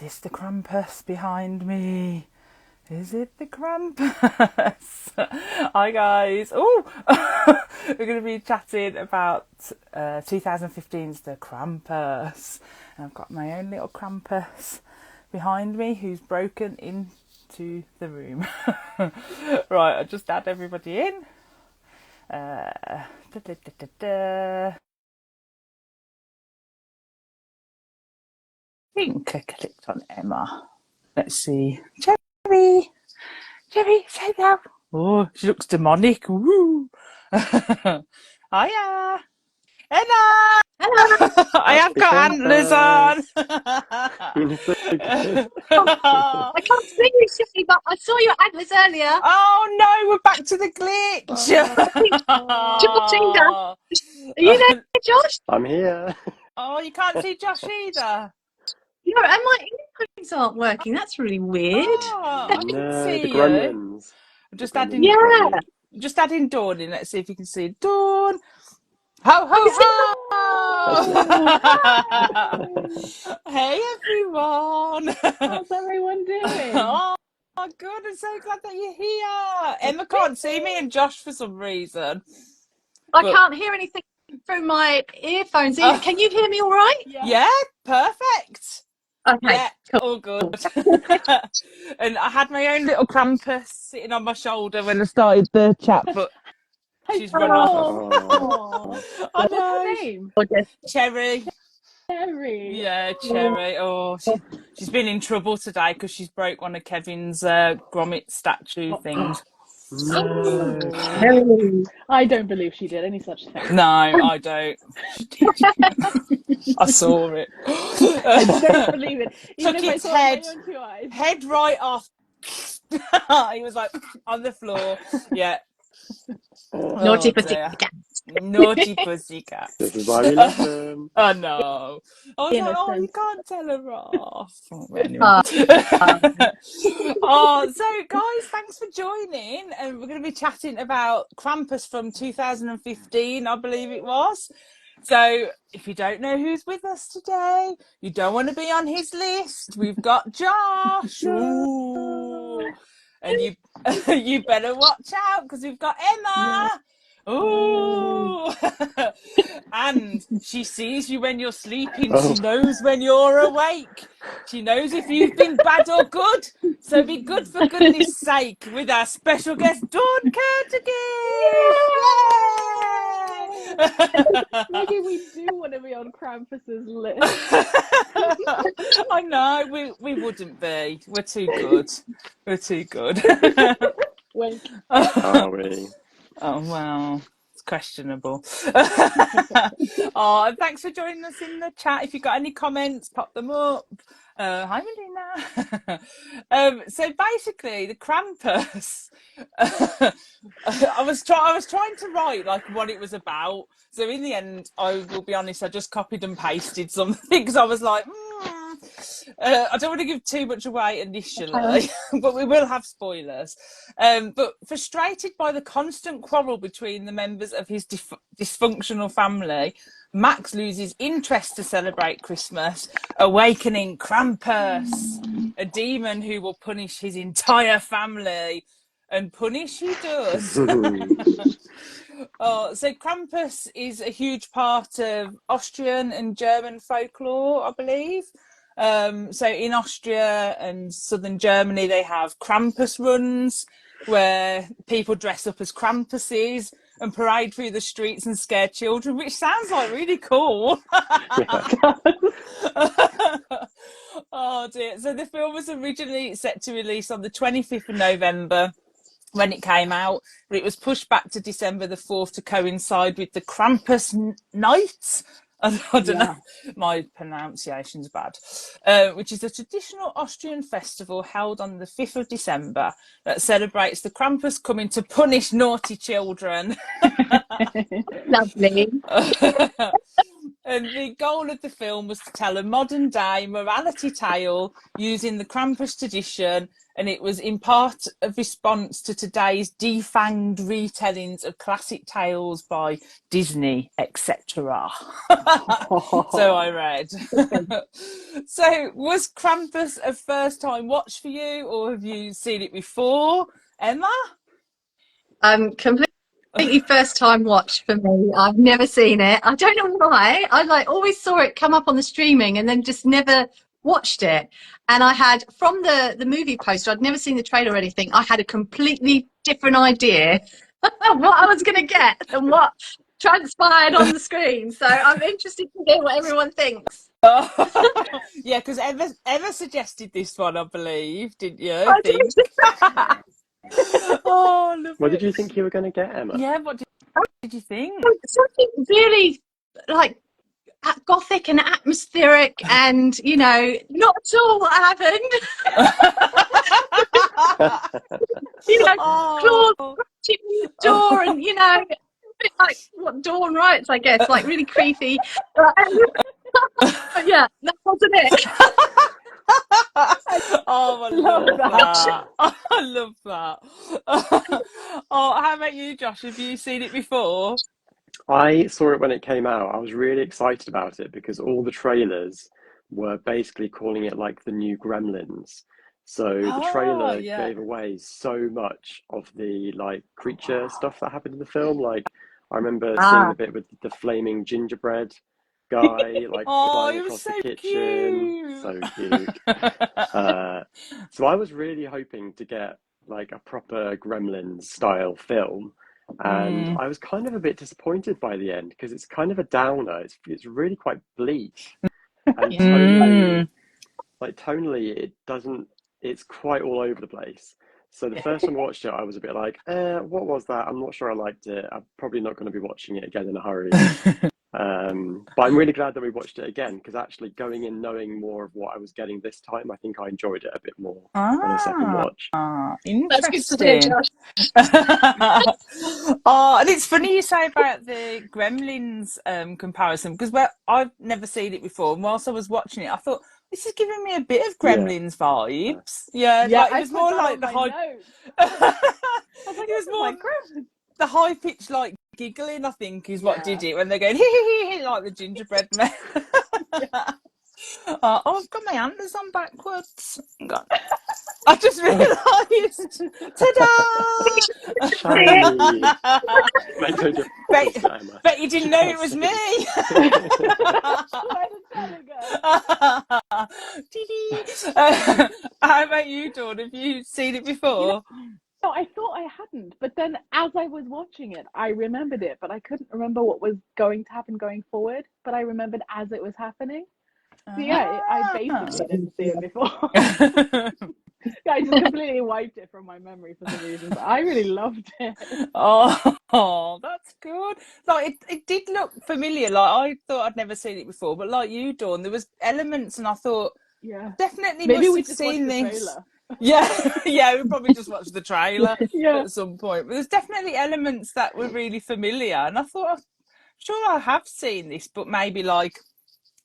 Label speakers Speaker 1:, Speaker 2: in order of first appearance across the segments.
Speaker 1: this the Krampus behind me? Is it the Krampus? Hi guys. Oh, we're going to be chatting about 2015's The Krampus. And I've got my own little Krampus behind me who's broken into the room. Right, I'll just add everybody in. I think I clicked on Emma. Let's see. Cherry, say that. Oh, she looks demonic. Woo. Hiya, Emma.
Speaker 2: Hello.
Speaker 1: I have got antlers on.
Speaker 2: I can't see you, Shelley, but I saw your antlers earlier.
Speaker 1: Oh no, we're back to the glitch.
Speaker 2: Georgina, are you there, Josh?
Speaker 3: I'm here.
Speaker 1: Oh, you can't see Josh either.
Speaker 2: No, and my earphones aren't working. That's really weird.
Speaker 1: Oh, I can
Speaker 3: No,
Speaker 1: see
Speaker 3: the
Speaker 1: you.
Speaker 3: gremlins.
Speaker 1: I'm just
Speaker 3: The
Speaker 1: adding.
Speaker 2: Yeah.
Speaker 1: Just adding Dawn in. Let's see if you can see Dawn. Ho ho ho! Hey everyone!
Speaker 4: How's everyone doing?
Speaker 1: Oh, good! I'm so glad that you're here. Emma can't see me and Josh for some reason.
Speaker 2: I can't hear anything through my earphones either. Can you hear me all right?
Speaker 1: Yeah, perfect.
Speaker 2: Okay,
Speaker 1: Yeah,
Speaker 2: cool.
Speaker 1: all good. And I had my own little Krampus sitting on my shoulder when I started the chat, but she's run off.
Speaker 4: Oh.
Speaker 1: I
Speaker 4: What's
Speaker 1: know.
Speaker 4: her name?
Speaker 1: Cherry.
Speaker 4: Cherry.
Speaker 1: Yeah, Cherry. Oh, she's been in trouble today because she's broke one of Kevin's grommet statue things.
Speaker 3: No.
Speaker 4: I don't believe she did any such thing.
Speaker 1: No, I don't. I saw it.
Speaker 4: I don't believe it. Even
Speaker 1: Took
Speaker 4: if
Speaker 1: its
Speaker 4: I saw
Speaker 1: head,
Speaker 4: it with my own 2 eyes.
Speaker 1: head right off. He was like on the floor. Yeah.
Speaker 2: Naughty pussycat.
Speaker 1: Naughty pussycat.
Speaker 3: This is why we love them.
Speaker 1: Oh no. I was like, oh, you
Speaker 4: Innocent.
Speaker 1: can't tell her off. Anyway. Oh, so guys, thanks for joining. And we're going to be chatting about Krampus from 2015, I believe it was. So if you don't know who's with us today, you don't want to be on his list. We've got Josh. Ooh. And you you better watch out because we've got Emma. Ooh. And she sees you when you're sleeping.
Speaker 3: Oh.
Speaker 1: She knows when you're awake. She knows if you've been bad or good. So be good for goodness sake with our special guest, Dawn Curtigan. Yay!
Speaker 4: Maybe we do want to be on Krampus's list.
Speaker 1: I know, we wouldn't be. We're too good. We're too good.
Speaker 4: Wink.
Speaker 3: Are we?
Speaker 1: Oh, well, it's questionable. Oh, and thanks for joining us in the chat. If you've got any comments, pop them up. Hi, Melina. So basically, the Krampus. I was trying to write like what it was about. So in the end, I will be honest, I just copied and pasted something because I was like, I don't want to give too much away initially, but we will have spoilers. But frustrated by the constant quarrel between the members of his dysfunctional family, Max loses interest to celebrate Christmas, awakening Krampus, a demon who will punish his entire family. And punish he does. So Krampus is a huge part of Austrian and German folklore, I believe. So in Austria and southern Germany, they have Krampus runs where people dress up as Krampuses and parade through the streets and scare children, which sounds like really cool. Oh dear. So the film was originally set to release on the 25th of November when it came out, but it was pushed back to December the 4th to coincide with the Krampus Nights. I don't know, my pronunciation's bad, which is a traditional Austrian festival held on the 5th of December that celebrates the Krampus coming to punish naughty children.
Speaker 2: Lovely.
Speaker 1: And the goal of the film was to tell a modern day morality tale using the Krampus tradition, and it was in part a response to today's defanged retellings of classic tales by Disney, etc. So I read. So, was Krampus a first time watch for you, or have you seen it before, Emma?
Speaker 2: Completely first time watch for me. I've never seen it. I don't know why. I like always saw it come up on the streaming and then just never watched it. And I had from the movie poster, I'd never seen the trailer or anything. I had a completely different idea of what I was going to get and what transpired on the screen. So I'm interested to hear what everyone thinks.
Speaker 1: Yeah, because Emma suggested this one, I believe, didn't you?
Speaker 2: I
Speaker 1: Think. Oh, love
Speaker 3: What
Speaker 1: it.
Speaker 3: did you think you were going to get, Emma?
Speaker 1: Yeah, what did you think?
Speaker 2: Something really like gothic and atmospheric, and you know, not at all what happened. You know, claws scratching the door, and you know, a bit like what Dawn writes, I guess, like really creepy. But yeah, that wasn't it.
Speaker 1: Oh, I love that. I love that. Oh, how about you, Josh? Have you seen it before?
Speaker 3: I saw it when it came out. I was really excited about it because all the trailers were basically calling it like the new Gremlins. So the
Speaker 1: Oh,
Speaker 3: trailer
Speaker 1: yeah.
Speaker 3: gave away so much of the like creature stuff that happened in the film. Like I remember seeing the bit with the flaming gingerbread guy like
Speaker 1: Oh,
Speaker 3: flying
Speaker 1: he was
Speaker 3: across the
Speaker 1: so
Speaker 3: kitchen.
Speaker 1: cute.
Speaker 3: So cute. So I was really hoping to get like a proper Gremlins style film. And I was kind of a bit disappointed by the end because it's kind of a downer. It's really quite bleak, and tonally, it doesn't. It's quite all over the place. So the first time I watched it, I was a bit like, what was that? I'm not sure I liked it. I'm probably not going to be watching it again in a hurry. But I'm really glad that we watched it again because actually going in knowing more of what I was getting this time, I think I enjoyed it a bit more on a second watch.
Speaker 2: That's good to hear,
Speaker 1: Interesting.
Speaker 2: Josh.
Speaker 1: Oh, and it's funny you say about the Gremlins comparison because I've never seen it before. And whilst I was watching it, I thought this is giving me a bit of
Speaker 3: Yeah.
Speaker 1: Gremlins vibes. Yeah,
Speaker 4: Yeah,
Speaker 1: like it
Speaker 4: I
Speaker 1: was
Speaker 4: put
Speaker 1: more
Speaker 4: that
Speaker 1: like
Speaker 4: on
Speaker 1: the
Speaker 4: my
Speaker 1: high.
Speaker 4: notes. I was like,
Speaker 1: It was
Speaker 4: this is
Speaker 1: more
Speaker 4: like Gremlins.
Speaker 1: the high pitch like giggling. I think is what did
Speaker 4: Yeah.
Speaker 1: it when they're going hee like the gingerbread man. Oh, I've got my antlers on backwards. I just realised. Ta-da!
Speaker 3: Shiny. Makes no difference, Emma.
Speaker 1: Bet you didn't
Speaker 3: She
Speaker 1: know
Speaker 3: can't
Speaker 1: it was
Speaker 3: see.
Speaker 1: me.
Speaker 4: Where did Sally go?
Speaker 1: How about you, Dawn? Have you seen it before?
Speaker 4: No, I thought I hadn't, but then as I was watching it, I remembered it, but I couldn't remember what was going to happen going forward. But I remembered as it was happening. So yeah, I basically didn't see it before. I just completely wiped it from my memory for some reason, but I really loved it.
Speaker 1: Oh, that's good. Like it did look familiar. Like I thought I'd never seen it before, but like you, Dawn, there was elements, and I thought
Speaker 4: Yeah,
Speaker 1: definitely
Speaker 4: maybe
Speaker 1: must
Speaker 4: we
Speaker 1: have
Speaker 4: just watched
Speaker 1: seen
Speaker 4: the
Speaker 1: this.
Speaker 4: trailer.
Speaker 1: Yeah, we probably just watched the trailer
Speaker 4: Yeah,
Speaker 1: at some point. But there's definitely elements that were really familiar, and I thought, I'm sure I have seen this, but maybe like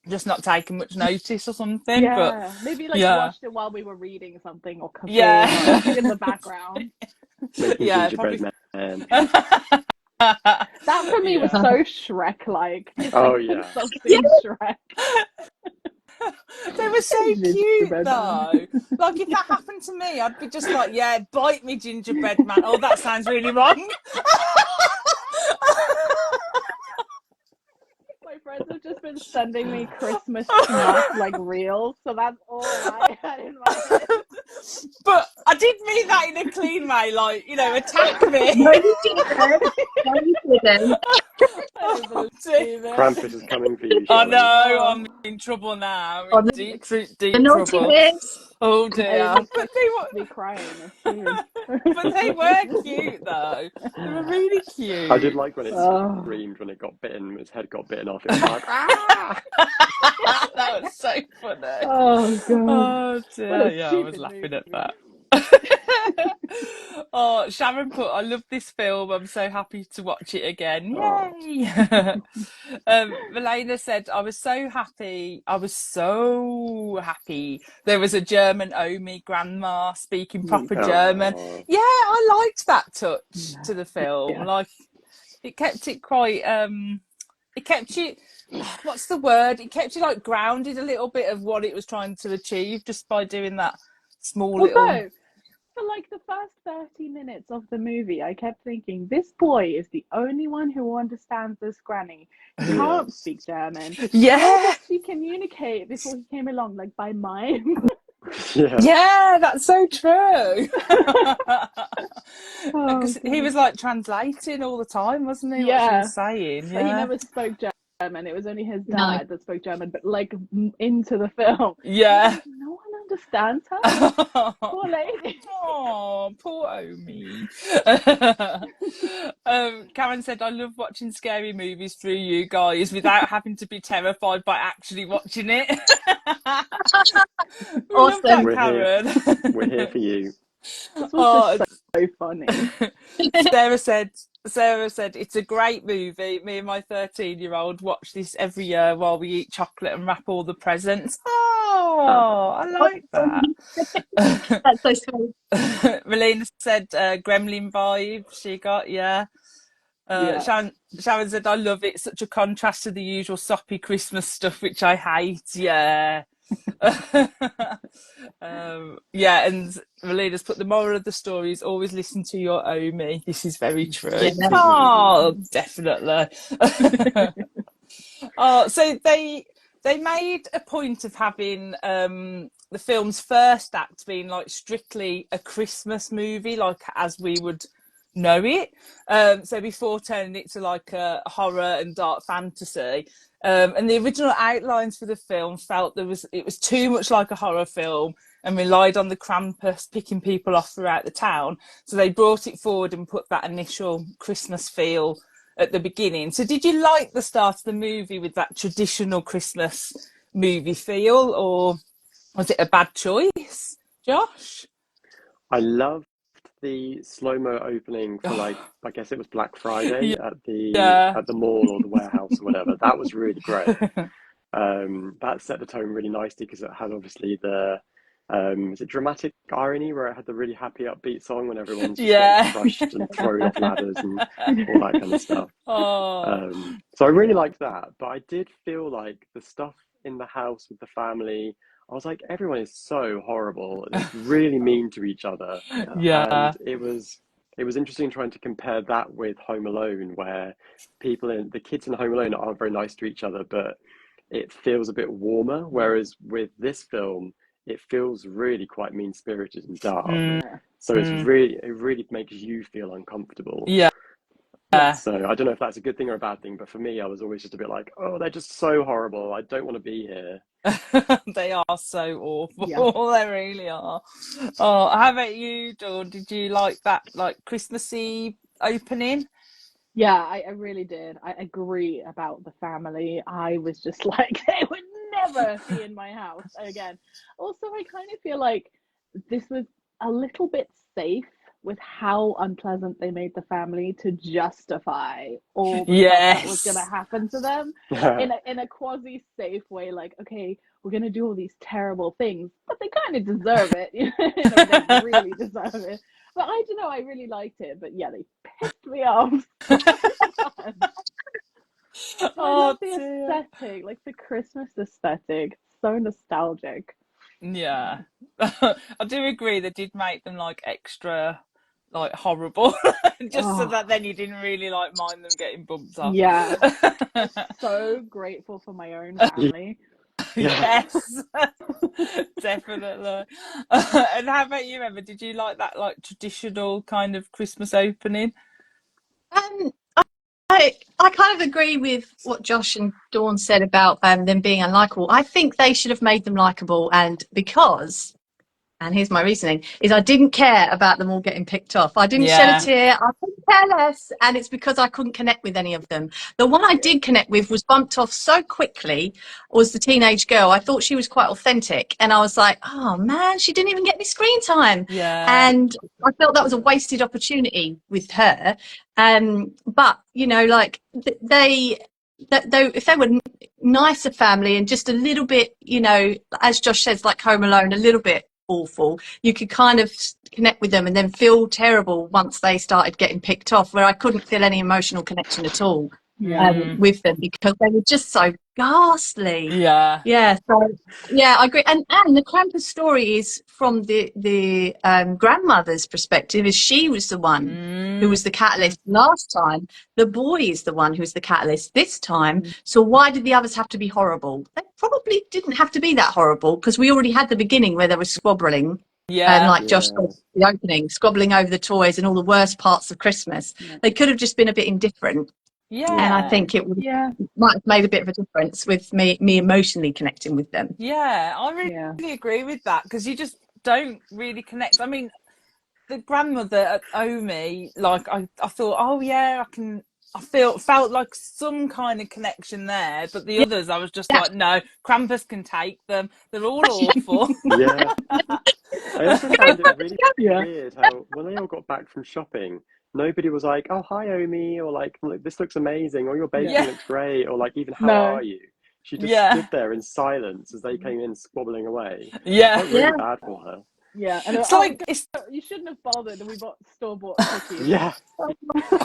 Speaker 1: just not taken much notice or something. But
Speaker 4: yeah, maybe like
Speaker 1: yeah,
Speaker 4: watched it while we were reading something or cooking
Speaker 1: yeah,
Speaker 4: or in the background.
Speaker 3: Making
Speaker 1: yeah,
Speaker 3: gingerbread
Speaker 1: probably.
Speaker 3: man.
Speaker 4: That for me was
Speaker 1: Yeah.
Speaker 4: so Shrek-like. Just
Speaker 3: Oh,
Speaker 4: like
Speaker 3: yeah.
Speaker 4: something Shrek.
Speaker 1: They were so cute
Speaker 4: Gingerbread man.
Speaker 1: though. Like if that happened to me, I'd be just like, yeah, bite me, gingerbread man. Oh, that sounds really wrong.
Speaker 4: My friends have just been sending me Christmas snap like reels, so that's all I had in my head.
Speaker 1: But I did mean that in a clean way, like, you know, attack me.
Speaker 2: No, you didn't. No, you didn't.
Speaker 4: I don't believe it.
Speaker 3: Krampus is coming for you,
Speaker 1: I
Speaker 3: Shelley.
Speaker 1: know, I'm in trouble now.
Speaker 2: Oh,
Speaker 1: In
Speaker 2: the
Speaker 1: deep
Speaker 2: naughty
Speaker 1: trouble.
Speaker 2: bits.
Speaker 1: Oh
Speaker 4: I
Speaker 1: dear.
Speaker 4: look
Speaker 1: But
Speaker 4: like
Speaker 1: they
Speaker 4: to be crying soon.
Speaker 1: were cute though. They were really cute.
Speaker 3: I did like when it
Speaker 4: Oh.
Speaker 3: screamed when it got bitten, his head got bitten off. It was like, ah!
Speaker 1: That was so funny.
Speaker 4: Oh god.
Speaker 1: Oh
Speaker 4: What
Speaker 1: dear.
Speaker 4: a
Speaker 1: Yeah, I was
Speaker 4: stupid
Speaker 1: laughing at
Speaker 4: movie.
Speaker 1: that. Oh, Sharon put, I love this film. I'm so happy to watch it again.
Speaker 3: Oh.
Speaker 1: Yay. Milena said, I was so happy. I was so happy. There was a German Omi grandma speaking proper German.
Speaker 3: Oh.
Speaker 1: Yeah, I liked that touch to the film.
Speaker 4: Yeah.
Speaker 1: Like it kept it quite It kept you, what's the word? It kept you like grounded a little bit of what it was trying to achieve just by doing that small little.
Speaker 4: Although, for like the first 30 minutes of the movie, I kept thinking, this boy is the only one who understands this granny. He can't speak German.
Speaker 1: Yeah.
Speaker 4: How does she communicate before he came along? Like by mime?
Speaker 1: Yeah, that's so true.
Speaker 4: Oh,
Speaker 1: Because he was like translating all the time, wasn't he? What she
Speaker 4: yeah.
Speaker 1: was saying.
Speaker 4: But he
Speaker 1: Yeah.
Speaker 4: never spoke German. It was only his
Speaker 2: No.
Speaker 4: dad that spoke German, but like into the film.
Speaker 1: Yeah.
Speaker 4: Like, no one understands her. Poor lady.
Speaker 1: Oh, poor Omi. Karen said, I love watching scary movies through you guys without having to be terrified by actually watching it. We love that,
Speaker 3: We're
Speaker 1: Karen.
Speaker 3: here. We're here for you.
Speaker 4: This was just so funny.
Speaker 1: Sarah said, it's a great movie. Me and my 13-year-old watch this every year while we eat chocolate and wrap all the presents. Oh, I like that.
Speaker 2: That's so sweet.
Speaker 1: Melina said, Gremlin vibe she got, yeah. Sharon said, I love it. Such a contrast to the usual soppy Christmas stuff, which I hate. Yeah. Yeah, and Melina's put the moral of the story is always listen to your Omi. This is very true.
Speaker 2: Yeah.
Speaker 1: Oh, definitely. Oh, so they made a point of having the film's first act being like strictly a Christmas movie, like as we would know it. So before turning it to like a horror and dark fantasy. And the original outlines for the film felt it was too much like a horror film and relied on the Krampus picking people off throughout the town. So they brought it forward and put that initial Christmas feel at the beginning. So did you like the start of the movie with that traditional Christmas movie feel, or was it a bad choice, Josh?
Speaker 3: I loved the slow-mo opening for like, I guess it was Black Friday at the mall or the warehouse or whatever. That was really great. That set the tone really nicely because it had obviously the is it dramatic irony where it had the really happy upbeat song when everyone's just getting crushed and thrown off ladders and all that kind of stuff. So I really liked that, but I did feel like the stuff in the house with the family, I was like, everyone is so horrible and it's really mean to each other. And it was interesting trying to compare that with Home Alone, where the kids in Home Alone aren't very nice to each other, but it feels a bit warmer. Whereas with this film, it feels really quite mean-spirited and dark. So it really makes you feel uncomfortable. So I don't know if that's a good thing or a bad thing, but for me, I was always just a bit like, oh, they're just so horrible. I don't want to be here.
Speaker 1: They are so awful. They really are. Oh, how about you, Dawn? Did you like that like Christmassy opening?
Speaker 4: Yeah, I really did. I agree about the family. I was just like, they would never be in my house again. Also, I kind of feel like this was a little bit safe with how unpleasant they made the family to justify all the stuff that was going to happen to them in a quasi-safe way. Like, okay, we're going to do all these terrible things, but they kind of deserve it. They really deserve it. But I don't know, I really liked it. But yeah, they pissed me off. I love the aesthetic, like the Christmas aesthetic. So nostalgic.
Speaker 1: Yeah. I do agree they did make them like extra like horrible just so that then you didn't really like mind them getting bumped off.
Speaker 4: Yeah. So grateful for my own family.
Speaker 1: Yes. Definitely. And how about you, Emma? Did you like that like traditional kind of Christmas opening?
Speaker 2: I kind of agree with what Josh and Dawn said about them being unlikable. I think they should have made them likable, and because, and here's my reasoning, is I didn't care about them all getting picked off. I didn't shed a tear. I couldn't care less, and it's because I couldn't connect with any of them. The one I did connect with was bumped off so quickly was the teenage girl. I thought she was quite authentic, and I was like, oh man, she didn't even get any screen time. And I felt that was a wasted opportunity with her. But you know, like if they were nicer family and just a little bit, you know, as Josh says, like Home Alone, a little bit awful, you could kind of connect with them and then feel terrible once they started getting picked off, where I couldn't feel any emotional connection at all. with them because they were just so ghastly.
Speaker 1: Yeah.
Speaker 2: So I agree. And the Krampus story is from the grandmother's perspective, as she was the one who was the catalyst last time. The boy is the one who's the catalyst this time. So why did the others have to be horrible? They probably didn't have to be that horrible because we already had the beginning where there was squabbling. And like Josh said, the opening, squabbling over the toys and all the worst parts of Christmas. They could have just been a bit indifferent. And I think it might have made a bit of a difference with me emotionally connecting with them.
Speaker 1: Yeah, I really agree with that because you just don't really connect. I mean, the grandmother at Omi, like I thought, oh yeah, I felt like some kind of connection there, but the others, I was just like, no, Krampus can take them. They're all awful.
Speaker 3: Yeah. I also found it really weird how when they all got back from shopping, nobody was like, "Oh, hi, Omi," or like, "This looks amazing," or "Your baking looks great," or like, even "How are you?" She just stood there in silence as they came in squabbling away. I felt really bad for her.
Speaker 4: Yeah, and
Speaker 1: it's like
Speaker 4: you shouldn't have bothered, and we bought store-bought cookies.
Speaker 3: Yeah.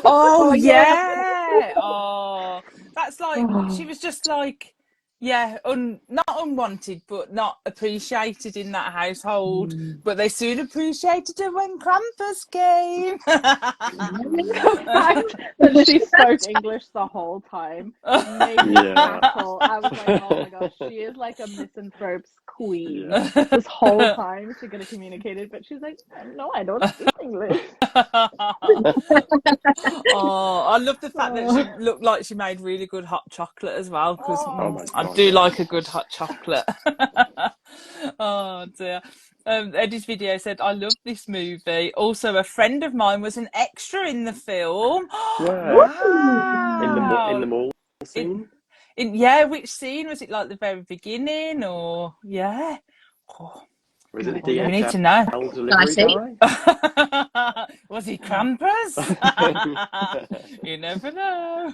Speaker 1: Oh yeah. Oh, that's like she was just like, not unwanted, but not appreciated in that household. But they soon appreciated her when Krampus came.
Speaker 4: The fact that she spoke English the whole time made me cackle. I was like, oh my gosh, she is like a misanthrope's queen. This whole time she could have communicated, but she's like, no, I don't speak English.
Speaker 1: Oh, I love the fact that she looked like she made really good hot chocolate as well, because I do like a good hot chocolate. Oh dear. Eddie's video said, I love this movie. Also, a friend of mine was an extra in the film.
Speaker 3: Wow. In the mall scene?
Speaker 1: Which scene? Was it like the very beginning or Oh.
Speaker 3: Was it the
Speaker 1: We
Speaker 3: DHL
Speaker 1: need to know.
Speaker 3: delivery guy?
Speaker 1: Was he Krampus? You never know.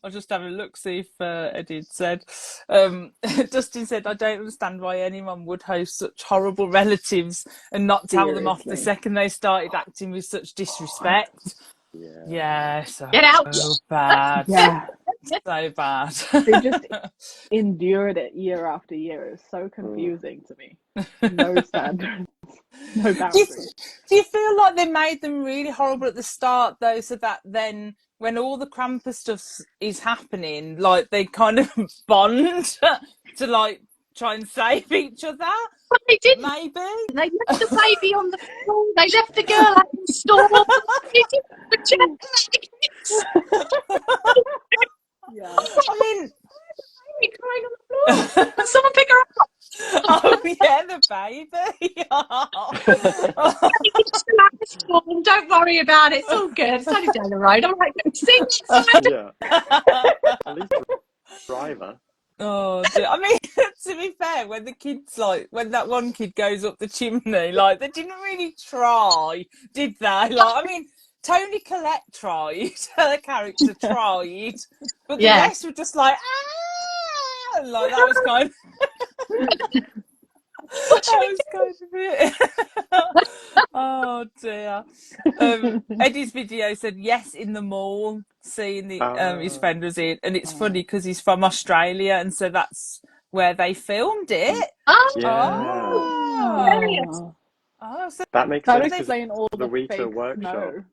Speaker 1: I'll just have a look, see if Eddie said. Dustin said, I don't understand why anyone would host such horrible relatives and not tell them off the second they started acting with such disrespect. So
Speaker 2: Get out.
Speaker 1: Bad.
Speaker 4: Yeah.
Speaker 1: So bad.
Speaker 4: They just endured it year after year. It was so confusing to me. No standards, no boundaries.
Speaker 1: Do you feel like they made them really horrible at the start, though, so that then when all the Krampus stuff is happening, like they kind of bond to like try and save each other?
Speaker 2: But they didn't.
Speaker 1: Maybe.
Speaker 2: They left the baby on the floor. They left the girl out in the store. They didn't
Speaker 4: Yeah.
Speaker 1: I mean,
Speaker 2: crying on the floor. Can someone pick her up?
Speaker 1: Oh yeah, the baby.
Speaker 2: Don't worry about it. It's all good. It's only down the road. I'm like, sing.
Speaker 3: Yeah. At least driver.
Speaker 1: Oh dear. I mean, to be fair, when the kids, like, when that one kid goes up the chimney, like, they didn't really try, did they? Like, I mean, Toni Collette tried, her character tried, but the rest were just like, ah! Like, that was kind of... that was kind of it. Oh dear. Eddie's video said yes in the mall, seeing the his friend was in, and it's funny because he's from Australia, and so that's where they filmed it. So
Speaker 3: that makes
Speaker 4: that
Speaker 3: sense.
Speaker 4: explain all the
Speaker 3: Rita
Speaker 4: fake
Speaker 3: workshop.
Speaker 4: snow.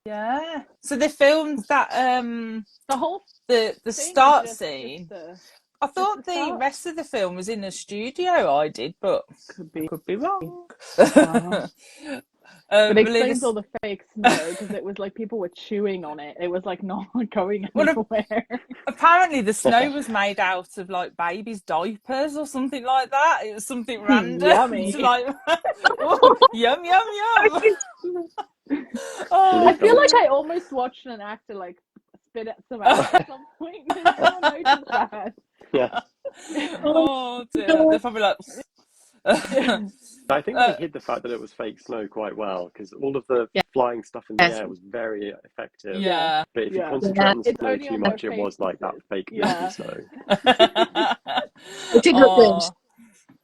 Speaker 1: Yeah. So they filmed that
Speaker 4: the whole
Speaker 1: the start scene. I thought the rest of the film was in a studio. I did, but could be wrong.
Speaker 4: But it explains all the fake snow because it was like people were chewing on it. It was like not going anywhere.
Speaker 1: Apparently, the snow was made out of like babies' diapers or something like that. It was something random.
Speaker 4: Yummy.
Speaker 1: Like, yum yum yum.
Speaker 4: I feel like I almost watched an actor like spit some out at some point. I noticed that.
Speaker 3: Yeah.
Speaker 1: Oh dear. They're probably like.
Speaker 3: I think they hid the fact that it was fake snow quite well because all of the flying stuff in the air was very effective.
Speaker 1: Yeah.
Speaker 3: But if you concentrate on the snow too much, it was like that fake snow.
Speaker 2: It did look good.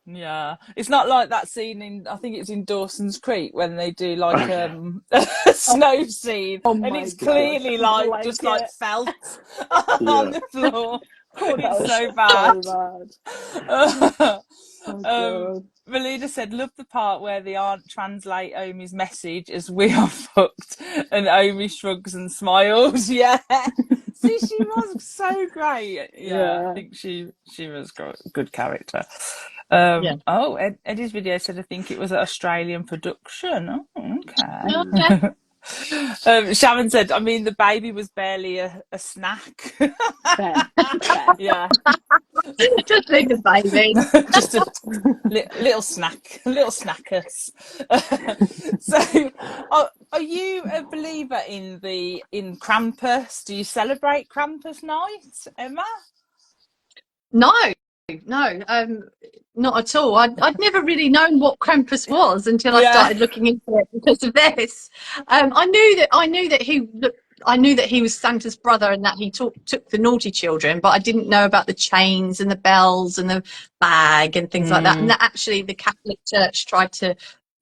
Speaker 1: Yeah, it's not like that scene in, I think it's in Dawson's Creek, when they do like
Speaker 3: Yeah.
Speaker 1: a snow scene,
Speaker 4: Oh
Speaker 1: and
Speaker 4: my
Speaker 1: it's
Speaker 4: God,
Speaker 1: clearly
Speaker 4: I
Speaker 1: like
Speaker 4: like
Speaker 1: just like
Speaker 4: it.
Speaker 1: felt on
Speaker 3: Yeah.
Speaker 1: the floor.
Speaker 4: Oh, that
Speaker 1: It's
Speaker 4: was
Speaker 1: so
Speaker 4: so
Speaker 1: bad.
Speaker 4: bad. Oh God.
Speaker 1: Melina said, love the part where the aunt translate Omi's message as "we are fucked," and Omi shrugs and smiles. Yeah. See, she was so great. Yeah, I
Speaker 4: Yeah.
Speaker 1: think she was good character.
Speaker 2: Yeah.
Speaker 1: Oh, Eddie's video said I think it was an Australian production. Oh,
Speaker 3: Mm.
Speaker 2: Okay.
Speaker 1: okay. Sharon said, I mean, the baby was barely a snack.
Speaker 4: Fair. Fair.
Speaker 1: Yeah.
Speaker 2: Just leave the baby.
Speaker 1: Just a little snack, little snackers. So, are you a believer in Krampus? Do you celebrate Krampus night, Emma?
Speaker 2: No, not at all. I'd never really known what Krampus was until I
Speaker 1: Yeah.
Speaker 2: started looking into it because of this. I knew that he was Santa's brother and that he took the naughty children, but I didn't know about the chains and the bells and the bag and things like that. And that actually the Catholic Church tried to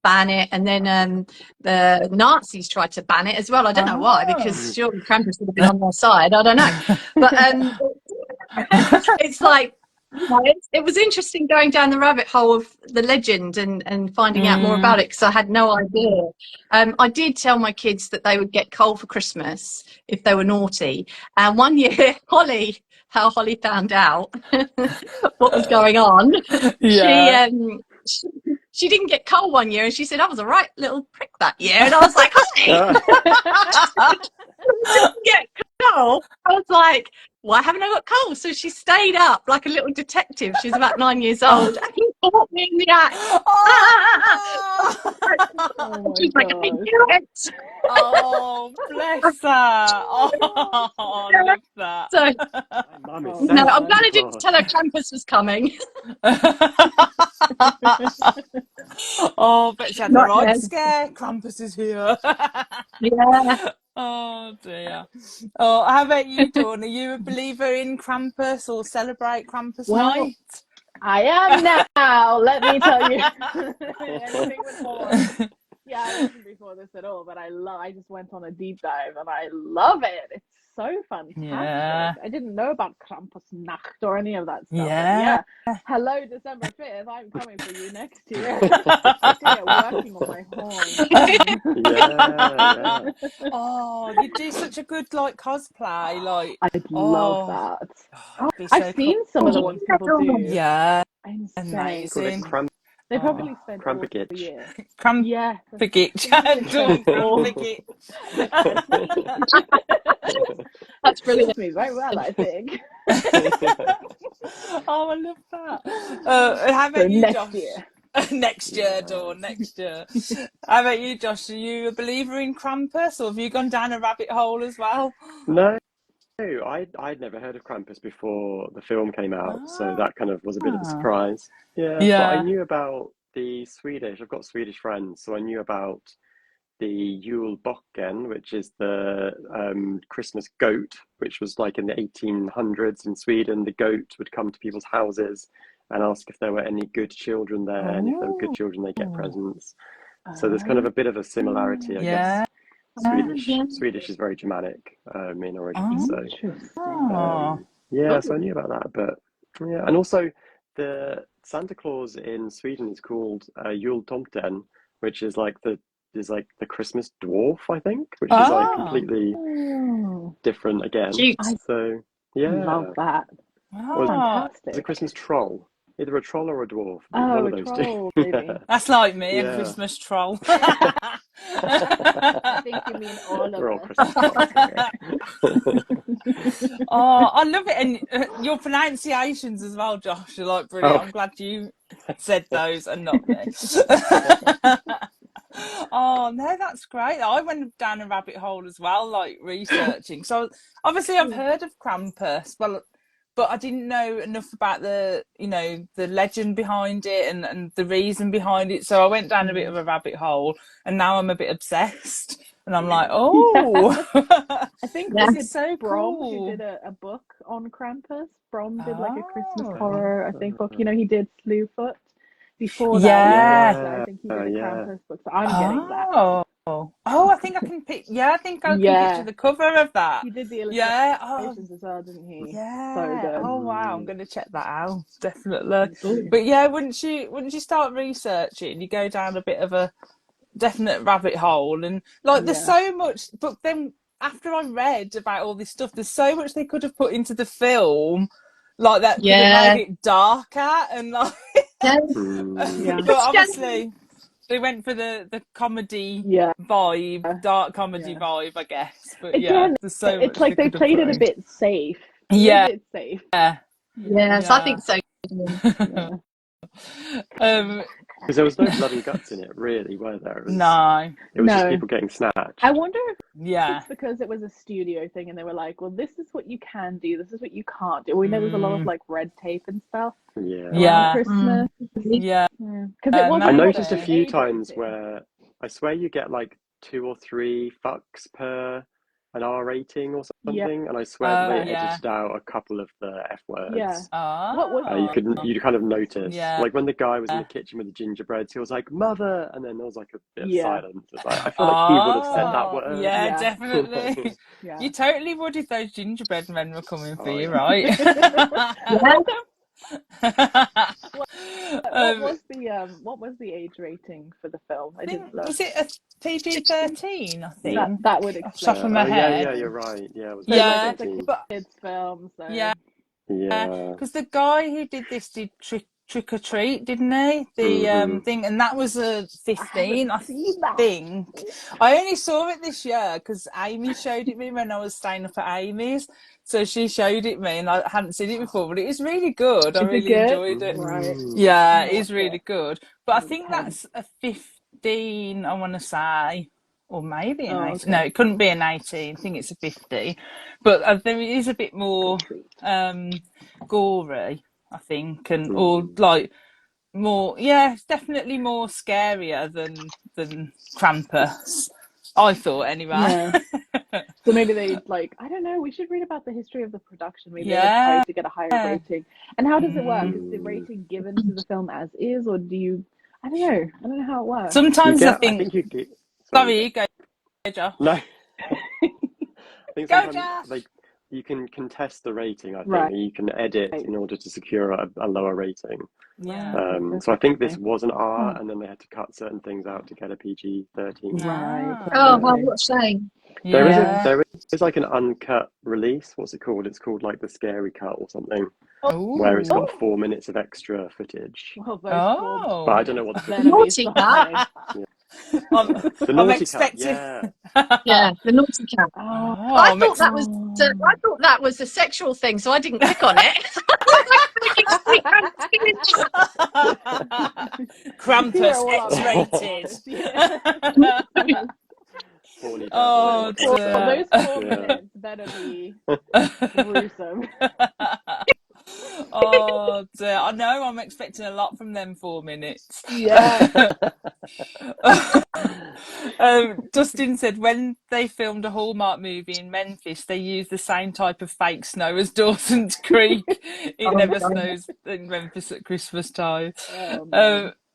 Speaker 2: ban it, and then the Nazis tried to ban it as well. I don't know why, because surely Krampus would have been on their side. I don't know, but it's like, you know, it was interesting going down the rabbit hole of the legend and finding out more about it, because I had no idea. I did tell my kids that they would get coal for Christmas if they were naughty. And one year, how Holly found out what was going on,
Speaker 1: Yeah.
Speaker 2: she didn't get coal one year, and she said I was a right little prick that year. And I was like, Holly, didn't get coal. I was like, why haven't I got coal? So she stayed up like a little detective. She's about 9 years old, and he caught me in the act.
Speaker 4: Oh my
Speaker 2: She's like, I
Speaker 4: God.
Speaker 2: knew it.
Speaker 1: Oh, bless her. Oh, I love that.
Speaker 2: So
Speaker 3: My mum is
Speaker 4: Oh,
Speaker 2: no, I'm
Speaker 3: Santa
Speaker 2: glad I didn't
Speaker 3: Claus.
Speaker 2: tell her Krampus was coming.
Speaker 1: Oh, but she had the
Speaker 2: Not
Speaker 1: right
Speaker 2: yet.
Speaker 1: scare. Krampus is here.
Speaker 2: Yeah.
Speaker 1: Oh dear. Oh, how about you, Dawn? Are you a believer in Krampus or celebrate Krampus
Speaker 4: Well,
Speaker 1: night?
Speaker 4: I am now. Let me tell you. Anything with horns. Yeah, I wasn't before this at all, but I just went on a deep dive and I love it. It's so fantastic.
Speaker 1: Yeah.
Speaker 4: I didn't know about Krampusnacht or any of that stuff.
Speaker 1: Yeah.
Speaker 4: And hello, December 5th. I'm coming for you next year. I have to get working on my horns.
Speaker 3: Yeah.
Speaker 1: Oh, you do such a good cosplay.
Speaker 4: I'd love
Speaker 1: Oh,
Speaker 4: that.
Speaker 1: it'd be
Speaker 4: I've
Speaker 1: so cool.
Speaker 4: seen some of the ones people do.
Speaker 1: Yeah,
Speaker 4: Insane.
Speaker 3: Call it
Speaker 1: amazing.
Speaker 4: They probably spent all
Speaker 3: Krampagitch.
Speaker 4: year.
Speaker 1: Cramp
Speaker 4: Yeah.
Speaker 1: Forget.
Speaker 4: They
Speaker 1: Dawn
Speaker 4: spent all
Speaker 1: Crampagit.
Speaker 2: That's brilliant.
Speaker 4: Fits me very well, I think.
Speaker 1: Oh, I love that. How about
Speaker 4: So
Speaker 1: you,
Speaker 4: next
Speaker 1: Josh?
Speaker 4: year.
Speaker 1: Next year, Dawn, next year. How about you, Josh? Are you a believer in Krampus, or have you gone down a rabbit hole as well?
Speaker 3: No, I'd never heard of Krampus before the film came out, so that kind of was a bit of a surprise. Yeah, but I
Speaker 1: Yeah.
Speaker 3: knew about the Swedish. I've got Swedish friends, so I knew about the julbocken, which is the Christmas goat, which was like in the 1800s in Sweden. The goat would come to people's houses and ask if there were any good children there, and if there were good children, they get presents. So there's kind of a bit of a similarity, I guess. Swedish is very Germanic in origin, so yeah, so I knew about that. But yeah, and also the Santa Claus in Sweden is called Jultomten, which is like the Christmas dwarf, I think, which is like completely different again.
Speaker 2: Cute.
Speaker 3: So yeah,
Speaker 4: Love that.
Speaker 3: or
Speaker 4: Fantastic.
Speaker 3: it's a Christmas troll, either a troll or a dwarf.
Speaker 4: Oh,
Speaker 3: one of
Speaker 4: a
Speaker 3: those
Speaker 4: troll,
Speaker 3: two.
Speaker 4: maybe.
Speaker 3: Yeah.
Speaker 1: That's like me, a
Speaker 3: Yeah.
Speaker 1: Christmas troll.
Speaker 4: I think you mean all
Speaker 3: We're all
Speaker 4: of us.
Speaker 3: Christmas trolls.
Speaker 1: Oh, I love it. And your pronunciations as well, Josh, are like brilliant. I'm glad you said those and not me. Oh, no, that's great. I went down a rabbit hole as well, like researching. So obviously I've heard of Krampus, but I didn't know enough about the legend behind it and the reason behind it. So I went down a bit of a rabbit hole, and now I'm a bit obsessed. And I'm like, oh,
Speaker 4: I think
Speaker 1: this is so
Speaker 4: Brom,
Speaker 1: cool.
Speaker 4: who did a book on Krampus. Brom did like a Christmas horror, I think, book. He did Slewfoot. before that.
Speaker 1: Yeah.
Speaker 4: So I think he did a
Speaker 3: yeah.
Speaker 4: Krampus book. So I'm getting that.
Speaker 1: I think I can pick. Yeah, I think I can picture
Speaker 4: Yeah,
Speaker 1: the cover of that.
Speaker 4: he did the
Speaker 1: Yeah.
Speaker 4: illustrations as well, didn't he? So
Speaker 1: Yeah.
Speaker 4: good.
Speaker 1: Oh wow, I'm gonna check that out definitely.
Speaker 4: Me too.
Speaker 1: But yeah, once you start researching, you go down a bit of a definite rabbit hole, and like there's
Speaker 4: Yeah.
Speaker 1: so much. But then after I read about all this stuff, there's so much they could have put into the film, like that could have
Speaker 2: Yeah.
Speaker 1: made it darker and like.
Speaker 2: Yeah.
Speaker 4: Yeah.
Speaker 1: But obviously they went for the comedy
Speaker 4: Yeah.
Speaker 1: vibe, dark comedy
Speaker 4: Yeah.
Speaker 1: vibe, I guess. But yeah,
Speaker 4: Again,
Speaker 1: there's so
Speaker 4: it's
Speaker 1: much
Speaker 4: like they
Speaker 1: could have
Speaker 4: played
Speaker 1: put
Speaker 4: it a
Speaker 1: in.
Speaker 4: bit safe.
Speaker 1: Yeah.
Speaker 4: A bit safe.
Speaker 1: Yeah.
Speaker 2: Yes, I think so.
Speaker 4: Yeah.
Speaker 3: Because there was no blood and guts in it, really, were there? It was
Speaker 1: No.
Speaker 3: just people getting snatched.
Speaker 4: I wonder if
Speaker 1: Yeah.
Speaker 4: it's because it was a studio thing and they were like, well, this is what you can do, this is what you can't do. We know there's a lot of like red tape and stuff
Speaker 3: Yeah.
Speaker 4: around
Speaker 1: Yeah.
Speaker 4: Christmas.
Speaker 1: Yeah.
Speaker 4: Because it wasn't
Speaker 3: I
Speaker 1: maybe.
Speaker 3: noticed a
Speaker 4: like
Speaker 3: few
Speaker 4: age
Speaker 3: times
Speaker 4: rating.
Speaker 3: where I swear you get like 2 or 3 fucks per an R rating or
Speaker 4: Yeah.
Speaker 3: something, and I swear that they
Speaker 1: Yeah.
Speaker 3: edited out a couple of the F words.
Speaker 4: Yeah.
Speaker 1: Oh.
Speaker 4: What was
Speaker 3: You kind of notice,
Speaker 1: Yeah.
Speaker 3: like when the guy was in the kitchen with the gingerbreads, he was like "mother," and then there was like a bit of
Speaker 4: Yeah.
Speaker 3: silence. It's like I feel like he would have said that word.
Speaker 1: Yeah,
Speaker 4: Yeah.
Speaker 1: definitely.
Speaker 4: Yeah.
Speaker 1: You totally would if those gingerbread men were coming for
Speaker 3: Oh,
Speaker 1: you,
Speaker 3: yeah.
Speaker 1: right?
Speaker 4: What was the age rating for the film? I
Speaker 1: I think
Speaker 4: didn't look.
Speaker 1: was it a PG-13? I think.
Speaker 4: That would
Speaker 1: Off the top
Speaker 4: explain.
Speaker 1: of my head.
Speaker 3: Yeah, you're right. Yeah, it was
Speaker 4: So
Speaker 1: Yeah,
Speaker 4: like it's a
Speaker 3: PG-13.
Speaker 1: but
Speaker 4: kids film. So
Speaker 1: yeah,
Speaker 3: Yeah.
Speaker 1: because the guy who did this did Trick or Treat, didn't he? The
Speaker 3: Mhm.
Speaker 1: thing, and that was a 15, I
Speaker 4: seen that.
Speaker 1: think. I only saw it this year because Amy showed it me when I was staying up at Amy's. So she showed it me, and I hadn't seen it before, but it is really good. I
Speaker 4: Is it
Speaker 1: really
Speaker 4: good?
Speaker 1: enjoyed it.
Speaker 4: Right.
Speaker 1: Yeah,
Speaker 4: I'm
Speaker 1: it
Speaker 4: gonna
Speaker 1: is
Speaker 4: watch
Speaker 1: really
Speaker 4: it.
Speaker 1: good. But I
Speaker 4: Out of
Speaker 1: think
Speaker 4: 10.
Speaker 1: that's a 15, I want to say. Or maybe an 18.
Speaker 4: Okay.
Speaker 1: No, it couldn't be an 18. I think it's a 50. But there is a bit more gory, I think, and or like more. Yeah, it's definitely more scarier than Krampus. I thought anyway.
Speaker 4: Yeah. So maybe they like, I don't know, we should read about the history of the production. Maybe they
Speaker 1: Yeah.
Speaker 4: tried to get a higher rating. And how does it work? Is the rating given to the film as is, or do you? I don't know how it works.
Speaker 1: Sometimes I
Speaker 3: think
Speaker 1: think.
Speaker 3: you get.
Speaker 1: Sorry, you go, Joe.
Speaker 3: No. I think
Speaker 1: Go,
Speaker 3: sometimes
Speaker 1: Josh.
Speaker 3: you can contest the rating. I think
Speaker 4: Right.
Speaker 3: you can edit in order to secure a lower rating.
Speaker 1: Yeah.
Speaker 3: So I think this was an R, and then they had to cut certain things out to get a PG-13.
Speaker 4: Right.
Speaker 2: Oh, well, what a shame.
Speaker 1: Yeah.
Speaker 3: There is like an uncut release. What's it called? It's called like the scary cut or something, where it's got 4 minutes of extra footage.
Speaker 4: Well,
Speaker 1: Oh.
Speaker 3: But I don't know what the
Speaker 2: Naughty cat.
Speaker 3: The naughty cat,
Speaker 2: Yeah, the naughty cat.
Speaker 4: Oh,
Speaker 2: I thought that was a sexual thing, so I didn't click on it.
Speaker 1: Krampus X-rated.
Speaker 3: Horny
Speaker 1: Oh,
Speaker 3: devil.
Speaker 1: dear.
Speaker 4: those 4 minutes better be gruesome.
Speaker 1: Oh dear. I know I'm expecting a lot from them 4 minutes.
Speaker 4: Yeah.
Speaker 1: Dustin said when they filmed a Hallmark movie in Memphis, they used the same type of fake snow as Dawson's Creek. It never snows in Memphis at Christmas time.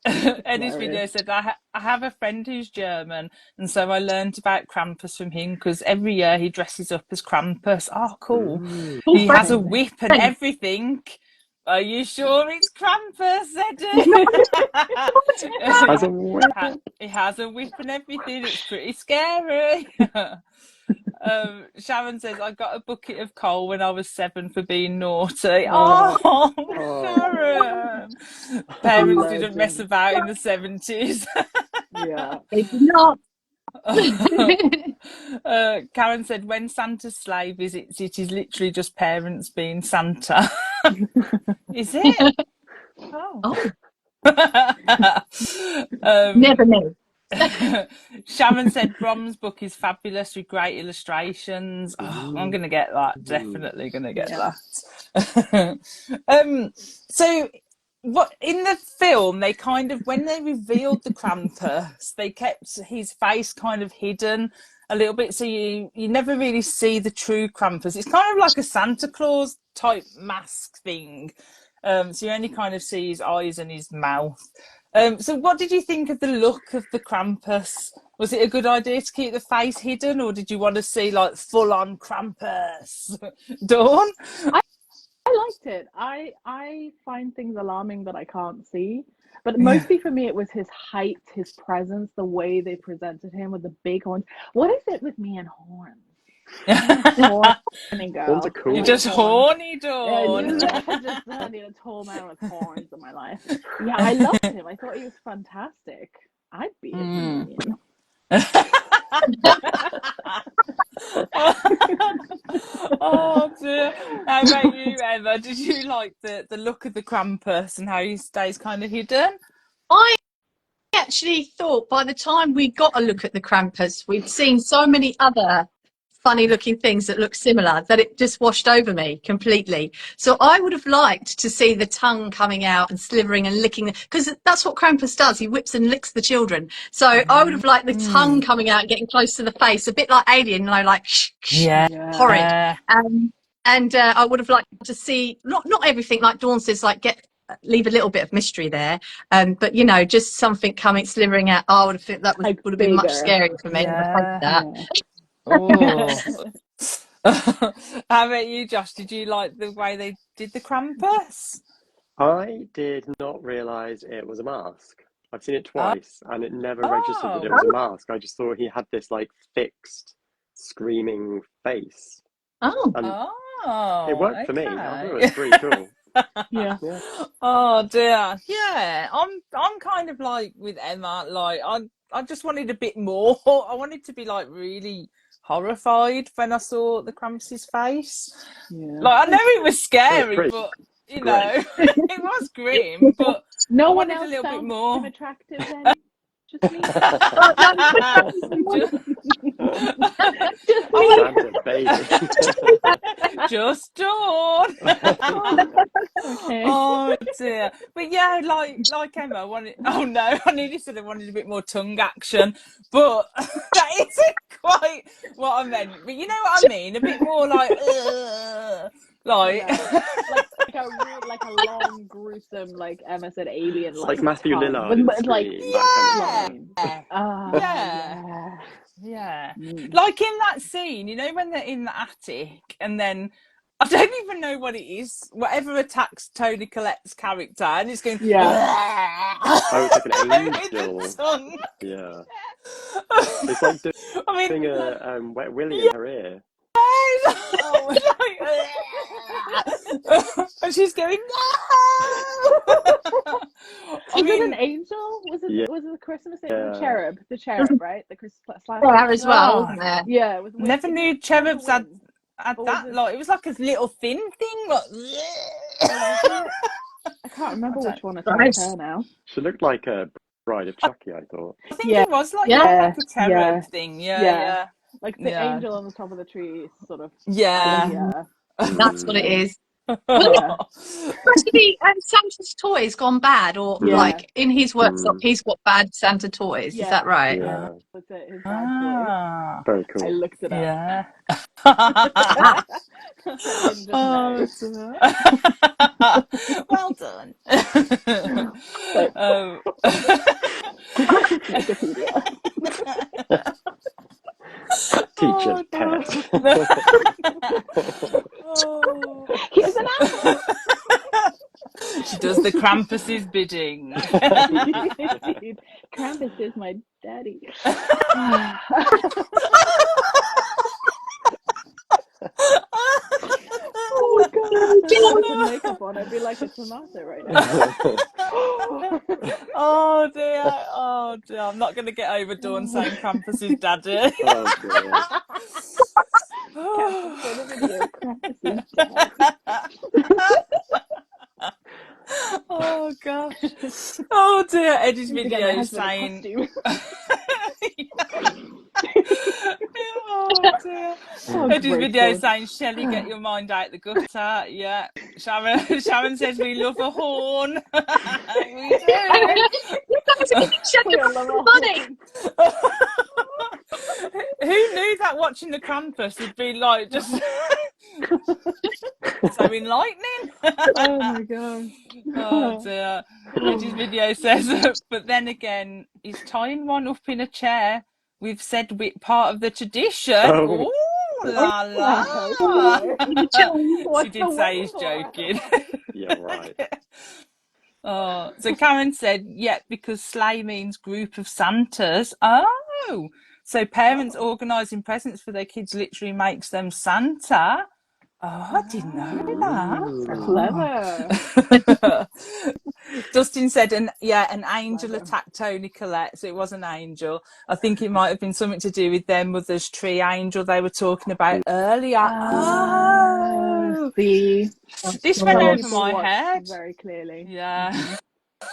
Speaker 1: Eddie's video said, I have a friend who's German, and so I learned about Krampus from him because every year he dresses up as Krampus. Oh, cool. He has a whip and everything. Are you sure it's Krampus, Eddie?
Speaker 3: Has a whip.
Speaker 1: He has a whip and everything. It's pretty scary. Sharon says, I got a bucket of coal when I was 7 for being naughty. Oh, Sharon. Parents didn't mess about in the 70s.
Speaker 4: Yeah.
Speaker 2: They did not.
Speaker 1: Karen said, when Santa's sleigh visits, it is literally just parents being Santa. Is it? Oh.
Speaker 2: Never knew.
Speaker 1: Sharon said Brom's book is fabulous with great illustrations. Oh, I'm going to get that. Definitely going to get that. So what in the film they kind of, when they revealed the Krampus, they kept his face kind of hidden a little bit, so you never really see the true Krampus. It's kind of like a Santa Claus type mask thing. So you only kind of see his eyes and his mouth. So what did you think of the look of the Krampus? Was it a good idea to keep the face hidden, or did you want to see like full-on Krampus? Dawn?
Speaker 4: I liked it. I find things alarming that I can't see. But mostly for me, it was his height, his presence, the way they presented him with the big horns. What is it with me and horns? I'm a horny girl.
Speaker 3: Horns are cool.
Speaker 1: You're just horny,
Speaker 4: I
Speaker 1: Dawn.
Speaker 4: just need a tall man with horns in my life. Yeah, I loved him. I thought he was fantastic. I'd be his minion.
Speaker 1: Oh dear. How about you, Emma? Did you like the look of the Krampus and how he stays kind of hidden?
Speaker 2: I actually thought by the time we got a look at the Krampus, we'd seen so many other funny looking things that look similar that it just washed over me completely. So I would have liked to see the tongue coming out and slithering and licking, because that's what Krampus does. He whips and licks the children. So I would have liked the tongue coming out and getting close to the face, a bit like Alien, you know, like horrid. And I would have liked to see not everything like Dawn says, like leave a little bit of mystery there, but you know, just something coming slithering out. I would have thought that would have been much scarier for me.
Speaker 1: Oh. How about you, Josh? Did you like the way they did the Krampus?
Speaker 3: I did not realise it was a mask. I've seen it twice, and it never registered that it was a mask. I just thought he had this like fixed, screaming face. And it worked for me. I thought it was pretty cool.
Speaker 4: Yeah.
Speaker 1: Oh dear. Yeah. I'm kind of like with Emma. Like I just wanted a bit more. I wanted to be like really horrified when I saw the Krampus's face.
Speaker 4: Yeah.
Speaker 1: Like I know it was scary, but you know, it was grim. But
Speaker 4: no
Speaker 1: I
Speaker 4: one
Speaker 1: wanted
Speaker 4: else
Speaker 1: a little bit
Speaker 4: found
Speaker 1: more.
Speaker 4: him attractive then. Just me.
Speaker 3: Santa baby.
Speaker 1: Just Dawn.
Speaker 4: Okay.
Speaker 1: Oh dear. But yeah, like Emma, I wanted. Oh no, I nearly said I wanted a bit more tongue action, but that isn't quite what I meant. But you know what I mean? A bit more like,
Speaker 4: like a long, gruesome, like Emma said, alien.
Speaker 3: It's like Matthew Lillard in Scream, that kind of thing.
Speaker 1: Yeah. Like in that scene, you know, when they're in the attic and then I don't even know what it is. Whatever attacks Tony Collette's character, and it's going.
Speaker 3: Oh, it's like an angel. Yeah. It's like doing a Wet Willy in her ear.
Speaker 1: And she's going.
Speaker 4: Was it an angel? Was it the Christmas angel? The cherub, right? The Christmas
Speaker 2: as well, wasn't there?
Speaker 4: Yeah. It was
Speaker 1: never knew cherubs had that. Like it was like a little thin thing. Like,
Speaker 4: I can't remember which one it's her now.
Speaker 3: She looked like a Bride of Chucky, I thought.
Speaker 1: I think it was like a cherub thing. Yeah.
Speaker 4: Like the angel on the top of the tree, sort of.
Speaker 1: Yeah.
Speaker 2: That's what it is. Actually, Santa's toys gone bad, or like in his workshop, he's got bad Santa toys. Is that right?
Speaker 3: Yeah.
Speaker 4: His bad toys.
Speaker 3: Very cool.
Speaker 4: I looked it up.
Speaker 1: Yeah. Well done.
Speaker 3: Teacher's pet.
Speaker 4: Here's an apple.
Speaker 1: She does the Krampus's bidding.
Speaker 4: Krampus is my daddy. Oh my god! With makeup on, I'd be like a tomato right now.
Speaker 1: Oh dear! I'm not going to get over Dawn saying Krampus's daddy.
Speaker 4: Krampus's daddy.
Speaker 1: Oh gosh! Oh dear! Eddie's video saying. Oh dear. Eddie's video saying, Shelley, get your mind out the gutter. Yeah. Sharon says we love a horn. We do.
Speaker 2: Funny.
Speaker 1: Who knew that watching the Krampus would be like just So enlightening.
Speaker 4: Oh my god.
Speaker 1: Oh dear. Eddie's video says, but then again, he's tying one up in a chair. We've said we're part of the tradition.
Speaker 3: Oh.
Speaker 1: Ooh, la la. She
Speaker 4: What's
Speaker 1: did
Speaker 4: the
Speaker 1: say
Speaker 4: wait
Speaker 1: he's
Speaker 4: for?
Speaker 1: joking.
Speaker 3: Yeah, right.
Speaker 1: Oh, so Karen said, yeah, because sleigh means group of Santas. Oh, so parents organising presents for their kids literally makes them Santa. Oh, I didn't know that.
Speaker 4: Clever.
Speaker 1: Dustin said, an angel attacked Tony Collette. So it was an angel. I think it might have been something to do with their mother's tree angel they were talking about earlier. Oh,
Speaker 4: See,
Speaker 1: this went
Speaker 4: some
Speaker 1: over
Speaker 4: people
Speaker 1: my
Speaker 4: watch
Speaker 1: head.
Speaker 4: very clearly.
Speaker 1: Yeah.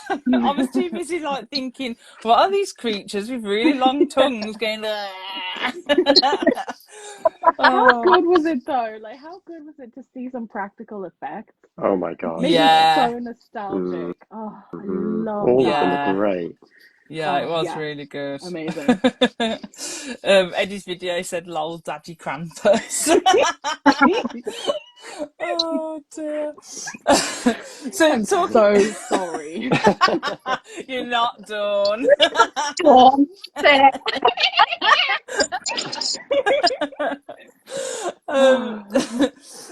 Speaker 1: I was too busy like thinking, what are these creatures with really long tongues going?
Speaker 4: How good was it though? Like, how good was it to see some practical effects?
Speaker 3: Oh my god.
Speaker 4: Made me
Speaker 1: Yeah.
Speaker 4: so nostalgic. Oh, I love
Speaker 3: All
Speaker 4: that.
Speaker 3: of them are great.
Speaker 1: Yeah, it was
Speaker 4: yeah.
Speaker 1: really good.
Speaker 4: Amazing.
Speaker 1: Eddie's video said, "Lol, Daddy Krampus." Oh dear. So
Speaker 4: I'm
Speaker 1: talking.
Speaker 4: so sorry.
Speaker 1: You're not done.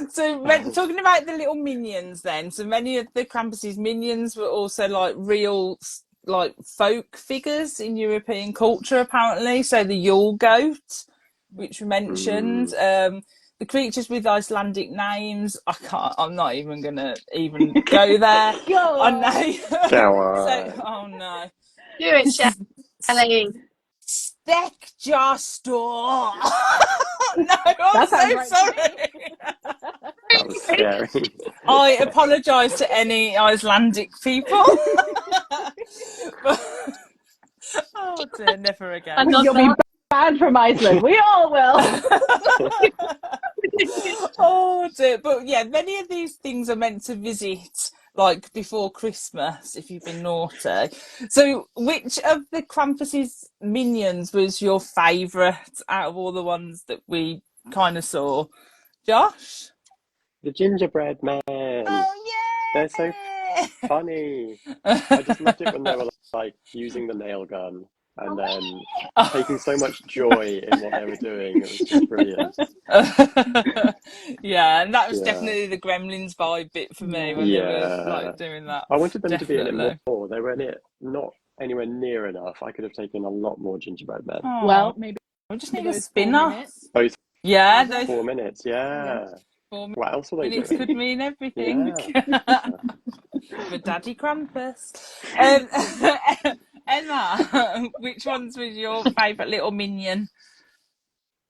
Speaker 1: So talking about the little minions then, so many of the Krampus's minions were also like real like folk figures in European culture apparently. So the Yule goat, which we mentioned, the creatures with Icelandic names, I'm not even gonna go there.
Speaker 4: Go
Speaker 1: I
Speaker 4: on.
Speaker 1: know.
Speaker 3: Go on.
Speaker 1: So oh no.
Speaker 2: Do it, Shelley.
Speaker 1: Stekkjastor. No, I'm so sorry.
Speaker 3: That was scary.
Speaker 1: I apologise to any Icelandic people. Oh dear, never again.
Speaker 4: You'll be banned from Iceland. We all will.
Speaker 1: Oh dear, but yeah, many of these things are meant to visit like before Christmas if you've been naughty. So which of the Krampus's minions was your favourite out of all the ones that we kind of saw? Josh?
Speaker 3: The gingerbread man.
Speaker 1: Oh yeah!
Speaker 3: They're so funny. I just loved it when they were like using the nail gun and then taking so much joy in what they were doing. It was just brilliant.
Speaker 1: Yeah, and that was definitely the Gremlins vibe bit for me when they were like doing that.
Speaker 3: I wanted them to be in it more. They were in it not anywhere near enough. I could have taken a lot more gingerbread men.
Speaker 1: Oh,
Speaker 4: well, maybe
Speaker 1: we just need a spin-off.
Speaker 3: Those
Speaker 1: Yeah, those
Speaker 3: 4 minutes. Yeah.
Speaker 1: 4
Speaker 3: What else are they
Speaker 1: minutes
Speaker 3: doing?
Speaker 1: could mean everything.
Speaker 3: Yeah.
Speaker 1: But Daddy Krampus. Emma, which ones was your favourite little minion?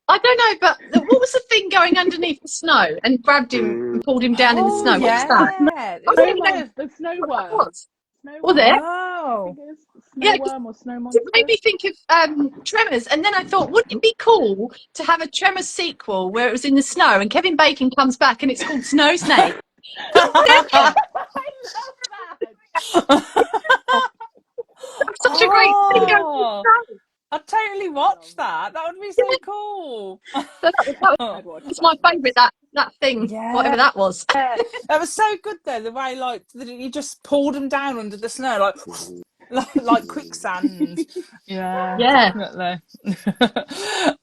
Speaker 2: I don't know, but what was the thing going underneath the snow and grabbed him and pulled him down in the snow? What was that? I don't even know.
Speaker 4: The snow worm.
Speaker 2: Was it?
Speaker 1: Oh.
Speaker 2: Yeah,
Speaker 4: Snowworm or snow monster.
Speaker 2: it made me think of Tremors, and then I thought, wouldn't it be cool to have a Tremors sequel where it was in the snow and Kevin Bacon comes back and it's called Snow Snake?
Speaker 4: I love that.
Speaker 2: Such a great thing going on.
Speaker 1: I'd totally watch that. That would be so cool.
Speaker 2: That was my favourite, that thing, whatever that was.
Speaker 1: That was so good though, the way like you just pulled them down under the snow like quicksand. Yeah, definitely.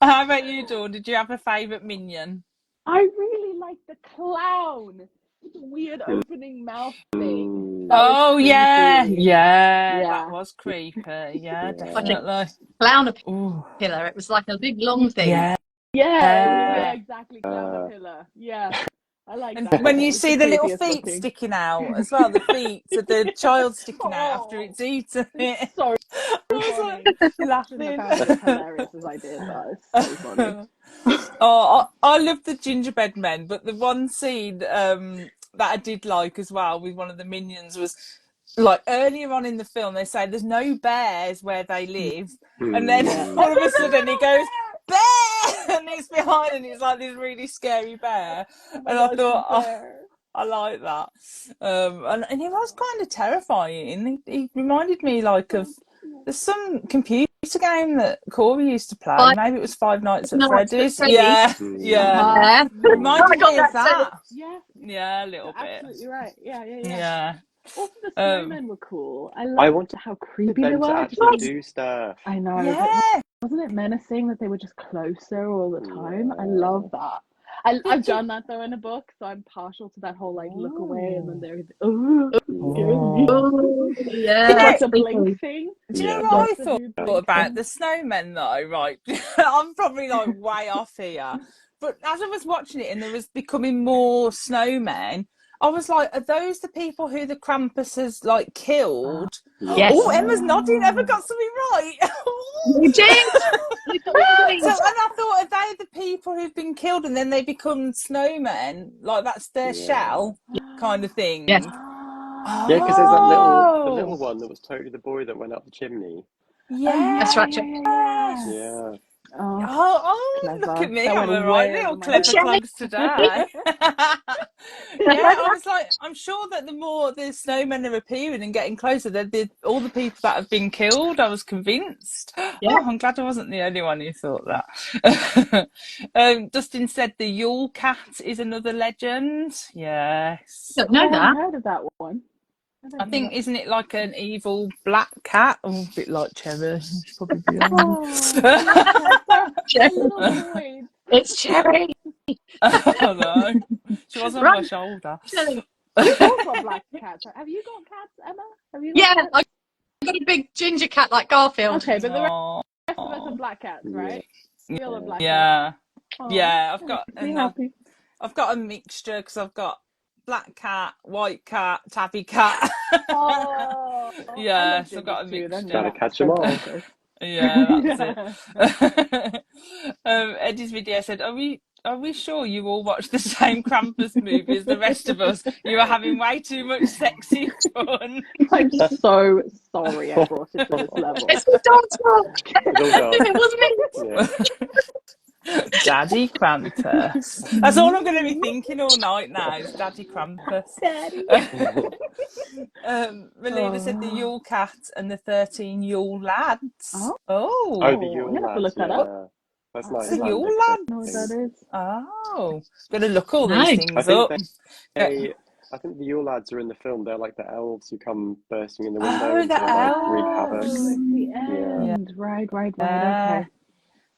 Speaker 1: How about you, Dawn? Did you have a favourite minion?
Speaker 4: I really like the clown with the weird opening mouth thing.
Speaker 1: Oh yeah, that was creepy. Yeah, definitely.
Speaker 2: Clown pillar. It was like a big long thing.
Speaker 4: Yeah, exactly. Clown pillar. Yeah. I like
Speaker 1: and
Speaker 4: that.
Speaker 1: When you see the little feet sticking out as well, the feet of the child sticking out after it's eaten it.
Speaker 4: Sorry. Laughing about it as hilarious as I did. That is so funny.
Speaker 1: I love the gingerbread men, but the one scene that I did like as well with one of the minions was like earlier on in the film they say there's no bears where they live, and then all of a sudden he goes bear and it's behind and it's like this really scary bear, and I thought I like that, and he was kind of terrifying. He reminded me like of There's some computer game that Corey used to play.
Speaker 2: Five
Speaker 1: Maybe it was Five Nights at
Speaker 2: Nights at
Speaker 1: Freddy's.
Speaker 2: Freddy's.
Speaker 1: Yeah,
Speaker 3: Mm.
Speaker 1: yeah.
Speaker 2: Yeah.
Speaker 1: Reminded
Speaker 2: I got
Speaker 1: me of
Speaker 2: that too.
Speaker 1: that.
Speaker 4: Yeah,
Speaker 1: Yeah, a little
Speaker 4: you're
Speaker 1: bit.
Speaker 4: absolutely right. Yeah.
Speaker 1: Yeah.
Speaker 4: Also, the snowmen were cool. I
Speaker 3: I
Speaker 4: loved
Speaker 3: wanted
Speaker 4: how creepy they
Speaker 3: them to
Speaker 4: were.
Speaker 3: actually do stuff.
Speaker 4: I know, but
Speaker 1: Yeah.
Speaker 4: wasn't it menacing that they were just closer all the time? I
Speaker 3: Yeah.
Speaker 4: love that. I've
Speaker 1: Did you-
Speaker 4: done that though in a book, so I'm partial to that whole like look away and then
Speaker 1: Ooh.
Speaker 4: they're oh, scares me.
Speaker 2: Oh, yeah.
Speaker 1: You know-
Speaker 4: Like the
Speaker 2: Creepy.
Speaker 4: blink thing.
Speaker 1: Do you know
Speaker 3: Yeah.
Speaker 1: what I
Speaker 4: The
Speaker 1: thought
Speaker 4: dude blink
Speaker 1: about
Speaker 4: thing.
Speaker 1: the snowmen though? Right, I'm probably like way off here, but as I was watching it and there was becoming more snowmen, I was like, are those the people who the Krampus has like killed?
Speaker 2: Yes.
Speaker 1: Oh, Emma's nodding. Emma got something right.
Speaker 2: You did. You did.
Speaker 1: So, and I thought, are they the people who've been killed and then they become snowmen? Like that's their
Speaker 3: Yeah.
Speaker 1: shell kind of thing.
Speaker 2: Yes.
Speaker 3: Yeah, because there's that the
Speaker 1: Oh.
Speaker 3: little one that was totally the boy that went up the chimney.
Speaker 1: Yeah.
Speaker 2: That's right,
Speaker 4: Yeah.
Speaker 3: Yeah.
Speaker 4: Oh,
Speaker 1: Oh,
Speaker 4: clever.
Speaker 1: look at me.
Speaker 4: That
Speaker 1: I'm
Speaker 4: went
Speaker 1: a right
Speaker 4: way
Speaker 1: little
Speaker 4: over my
Speaker 1: clever
Speaker 2: head.
Speaker 1: plugs today. Yeah, I was like, I'm sure that the more the snowmen are appearing and getting closer, all the people that have been killed, I was convinced.
Speaker 2: Yeah.
Speaker 1: Oh, I'm glad I wasn't the only one who thought that. Dustin said the Yule Cat is another legend. Yes.
Speaker 2: Don't know
Speaker 4: I haven't
Speaker 2: that.
Speaker 4: heard of that one.
Speaker 1: I think, isn't it like an evil black cat? Oh, a bit like Cherry. It's probably
Speaker 4: Oh, little boy.
Speaker 2: It's Cherry.
Speaker 1: Oh no, she was on my
Speaker 2: Run.
Speaker 1: shoulder.
Speaker 4: We've all got black cats. Have you got cats, Emma? Have you got
Speaker 2: Yeah,
Speaker 4: cats?
Speaker 2: I got a big ginger cat like Garfield.
Speaker 4: Okay, but the rest
Speaker 1: Oh,
Speaker 4: of us are black cats, right? We all are black cats.
Speaker 1: yeah,
Speaker 4: Aw,
Speaker 1: yeah.
Speaker 4: that makes me happy.
Speaker 1: I've got a mixture because I've got black cat, white cat, tabby cat.
Speaker 4: Oh,
Speaker 1: Yeah,
Speaker 4: I
Speaker 1: so I've got a
Speaker 4: too. They're
Speaker 1: mixture.
Speaker 3: Gotta
Speaker 4: nuts.
Speaker 3: catch 'em all.
Speaker 4: Bonkers.
Speaker 1: Yeah, that's it. Eddie's video said, "Are we sure you all watched the same Krampus movie as the rest of us? You are having way too much sexy fun."
Speaker 4: I'm so sorry I brought it to this level.
Speaker 2: It's the dog's fault.
Speaker 3: It's all
Speaker 2: It wasn't me.
Speaker 3: Yeah.
Speaker 1: Daddy Krampus. That's all I'm going to be thinking all night now is Daddy Krampus.
Speaker 4: Daddy.
Speaker 1: Melina said the Yule Cat and the 13 Yule Lads.
Speaker 4: Oh.
Speaker 1: Oh,
Speaker 3: Oh, the Yule
Speaker 4: I'm gonna have to
Speaker 3: lads.
Speaker 4: look that
Speaker 3: Yeah.
Speaker 4: up.
Speaker 3: That's nice.
Speaker 1: the Yule
Speaker 3: Icelandic
Speaker 1: lads.
Speaker 4: I know what that is.
Speaker 1: Oh, got to look all
Speaker 2: No.
Speaker 1: these
Speaker 3: I
Speaker 1: things
Speaker 3: think
Speaker 1: up.
Speaker 3: I think the Yule lads are in the film. They're like the elves who come bursting in the
Speaker 1: Oh,
Speaker 3: window and
Speaker 1: the
Speaker 3: sort of like wreak havoc.
Speaker 1: elves.
Speaker 4: Oh, it's the
Speaker 3: Yeah.
Speaker 4: end. Right.
Speaker 1: Yeah.
Speaker 4: Okay.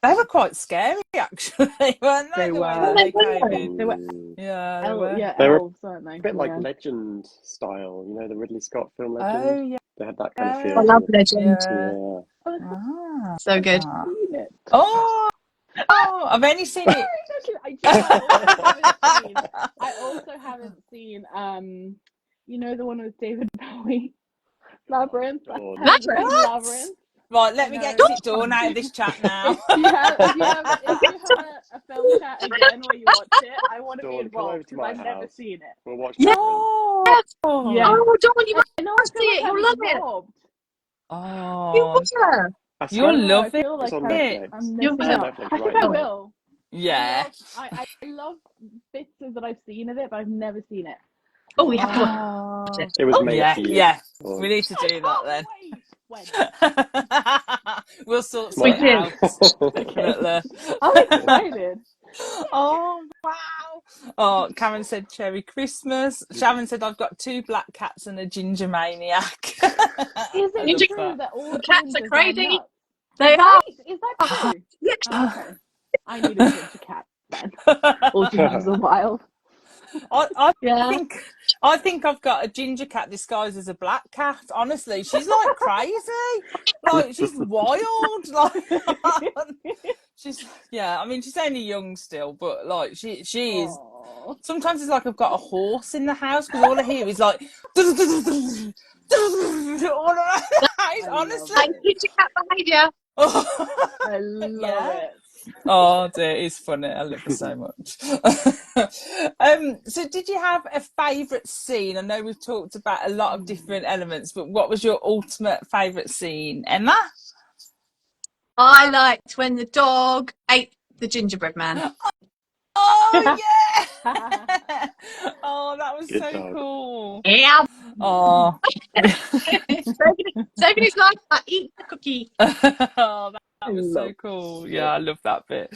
Speaker 1: They were quite scary, actually, weren't they?
Speaker 4: They
Speaker 1: The way
Speaker 4: were.
Speaker 1: that they
Speaker 2: They
Speaker 1: came
Speaker 2: were.
Speaker 1: in.
Speaker 4: They were
Speaker 1: Yeah, they were.
Speaker 3: They were
Speaker 4: elves, aren't they?
Speaker 3: A bit like
Speaker 4: Yeah.
Speaker 3: Legend style, you know, the Ridley Scott film Legend.
Speaker 1: Oh, yeah.
Speaker 3: They had that kind of feel.
Speaker 2: I love Legend.
Speaker 1: Yeah.
Speaker 3: Yeah.
Speaker 1: Ah.
Speaker 2: So good.
Speaker 4: Seen it.
Speaker 1: Oh, I've only seen it.
Speaker 4: I also haven't seen you know the one with David Bowie, Labyrinth.
Speaker 3: Oh,
Speaker 4: I haven't seen
Speaker 1: What?
Speaker 4: Labyrinth.
Speaker 1: Right, let me get Sit Dawn out of this chat now.
Speaker 4: If you have a film chat again where you watch it, I want to be
Speaker 3: Dawn, come over
Speaker 4: involved
Speaker 3: to
Speaker 4: because
Speaker 3: my
Speaker 4: I've never
Speaker 3: house.
Speaker 4: seen it.
Speaker 3: We'll watch
Speaker 2: Yeah.
Speaker 3: Labyrinth.
Speaker 1: Oh,
Speaker 4: Yeah.
Speaker 2: Oh, Dawn, you
Speaker 4: I know.
Speaker 2: must see it. You'll love it. You
Speaker 1: oh,
Speaker 2: will.
Speaker 3: I
Speaker 1: you'll
Speaker 3: swear
Speaker 1: love
Speaker 4: I feel like
Speaker 3: it's on
Speaker 1: it.
Speaker 3: Netflix.
Speaker 4: I'm
Speaker 2: You'll
Speaker 4: missing
Speaker 2: love
Speaker 4: out.
Speaker 3: Netflix
Speaker 4: I think
Speaker 3: right
Speaker 4: I
Speaker 3: now.
Speaker 4: will.
Speaker 1: Yeah.
Speaker 4: I love bits that I've seen of it, but I've never seen it.
Speaker 2: Oh, we have to watch it.
Speaker 3: It was made
Speaker 1: Yeah,
Speaker 3: for you.
Speaker 1: yeah.
Speaker 3: Or-
Speaker 1: We need to do that then.
Speaker 4: When?
Speaker 1: We'll sort
Speaker 2: We
Speaker 1: it
Speaker 2: do.
Speaker 1: out. Definitely.
Speaker 4: I'm excited.
Speaker 1: Oh, wow. Oh, Karen said Cherry Christmas. Sharon said I've got 2 black cats and a ginger maniac.
Speaker 4: Is
Speaker 1: I
Speaker 4: it
Speaker 1: love
Speaker 4: true
Speaker 1: that.
Speaker 4: that all
Speaker 2: The cats are
Speaker 4: gingers
Speaker 2: crazy.
Speaker 4: nuts?
Speaker 2: They are.
Speaker 4: Right? Is that true?
Speaker 2: Yeah.
Speaker 4: Okay. I need a ginger cat then. All gingers are wild.
Speaker 1: I
Speaker 2: Yeah.
Speaker 1: think I've got a ginger cat disguised as a black cat. Honestly, she's like crazy. Like she's wild. Like she's I mean she's only young still, but like she is.
Speaker 4: Aw.
Speaker 1: Sometimes it's like I've got a horse in the house because all I hear is like all around the house. Honestly.
Speaker 2: Like ginger cat behaviour.
Speaker 4: I love
Speaker 1: Yeah.
Speaker 4: it.
Speaker 1: Oh dear, it's funny. I love her so much. So did you have a favourite scene? I know we've talked about a lot of different elements, but what was your ultimate favourite scene, Emma?
Speaker 2: I liked when the dog ate the gingerbread man.
Speaker 1: Oh yeah! Oh, that was
Speaker 3: Good
Speaker 1: so
Speaker 3: dog.
Speaker 1: cool.
Speaker 2: Yeah.
Speaker 1: Oh,
Speaker 2: Saving his life by eating the Cookie.
Speaker 1: Oh, that was so cool. Yeah, I love that bit.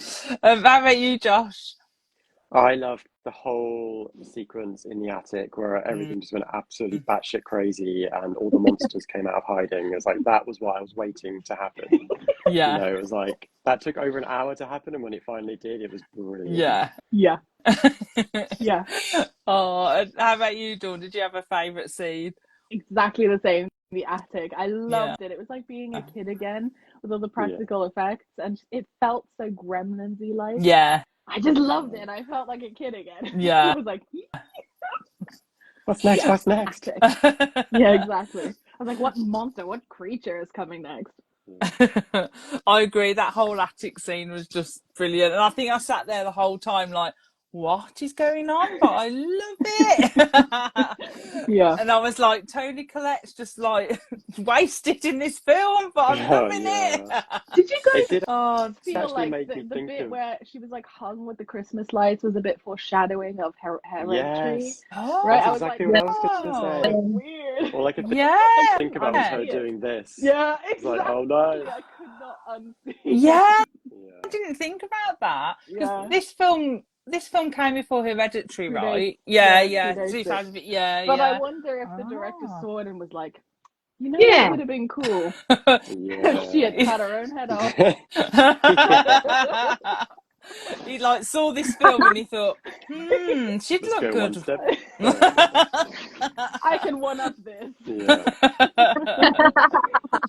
Speaker 1: How about you, Josh?
Speaker 3: I loved the whole sequence in the attic where everything just went absolutely batshit crazy and all the monsters came out of hiding. It was like that was what I was waiting to happen.
Speaker 1: Yeah.
Speaker 3: You know, it was like that took over an hour to happen, and when it finally did, it was brilliant.
Speaker 1: Yeah.
Speaker 4: Yeah. Yeah.
Speaker 1: Oh, and how about you, Dawn? Did you have a favourite scene?
Speaker 4: Exactly the same. The attic. I
Speaker 1: Yeah.
Speaker 4: loved it. It was like being a kid again with all the practical effects, and it felt so Gremlins-y like.
Speaker 1: Yeah.
Speaker 4: I just loved it. I felt like a kid again.
Speaker 1: Yeah.
Speaker 4: It was like,
Speaker 3: What's next?
Speaker 4: yeah,
Speaker 3: What's next?
Speaker 4: attic. Yeah, exactly. I was like, what monster, what creature is coming next?
Speaker 1: I agree. That whole attic scene was just brilliant. And I think I sat there the whole time like, what is going on? But I love it.
Speaker 4: Yeah.
Speaker 1: And I was like, Tony Collette's just like wasted in this film, but I'm loving it.
Speaker 4: Did you guys
Speaker 3: It did
Speaker 4: feel
Speaker 3: actually
Speaker 4: like
Speaker 3: make
Speaker 4: the
Speaker 3: me think
Speaker 4: bit
Speaker 3: of
Speaker 4: where she was like hung with the Christmas lights was a bit foreshadowing of Hereditary?
Speaker 3: yes.
Speaker 1: Oh,
Speaker 4: Right?
Speaker 3: That's
Speaker 4: I was
Speaker 3: exactly
Speaker 4: like,
Speaker 3: what I was gonna say.
Speaker 4: weird.
Speaker 3: All I could
Speaker 1: Yeah.
Speaker 3: think about was her doing this.
Speaker 4: Yeah,
Speaker 3: It's
Speaker 4: exactly.
Speaker 3: like, oh no.
Speaker 4: I could not unsee.
Speaker 1: Yeah.
Speaker 3: Yeah.
Speaker 1: I didn't think about that. Because
Speaker 4: Yeah.
Speaker 1: this film came before Hereditary,
Speaker 4: Predates-
Speaker 1: right?
Speaker 4: yeah,
Speaker 1: Yeah.
Speaker 4: predates it.
Speaker 1: 2000, yeah,
Speaker 4: But
Speaker 1: yeah.
Speaker 4: I wonder if the director saw it and was like, you know,
Speaker 2: Yeah.
Speaker 4: that would have been cool
Speaker 3: Yeah.
Speaker 4: if she had cut her own head off.
Speaker 1: He like saw this film and he thought, she'd
Speaker 3: Let's
Speaker 1: look
Speaker 3: go one
Speaker 1: good.
Speaker 3: step further.
Speaker 4: I can one up this.
Speaker 3: Yeah.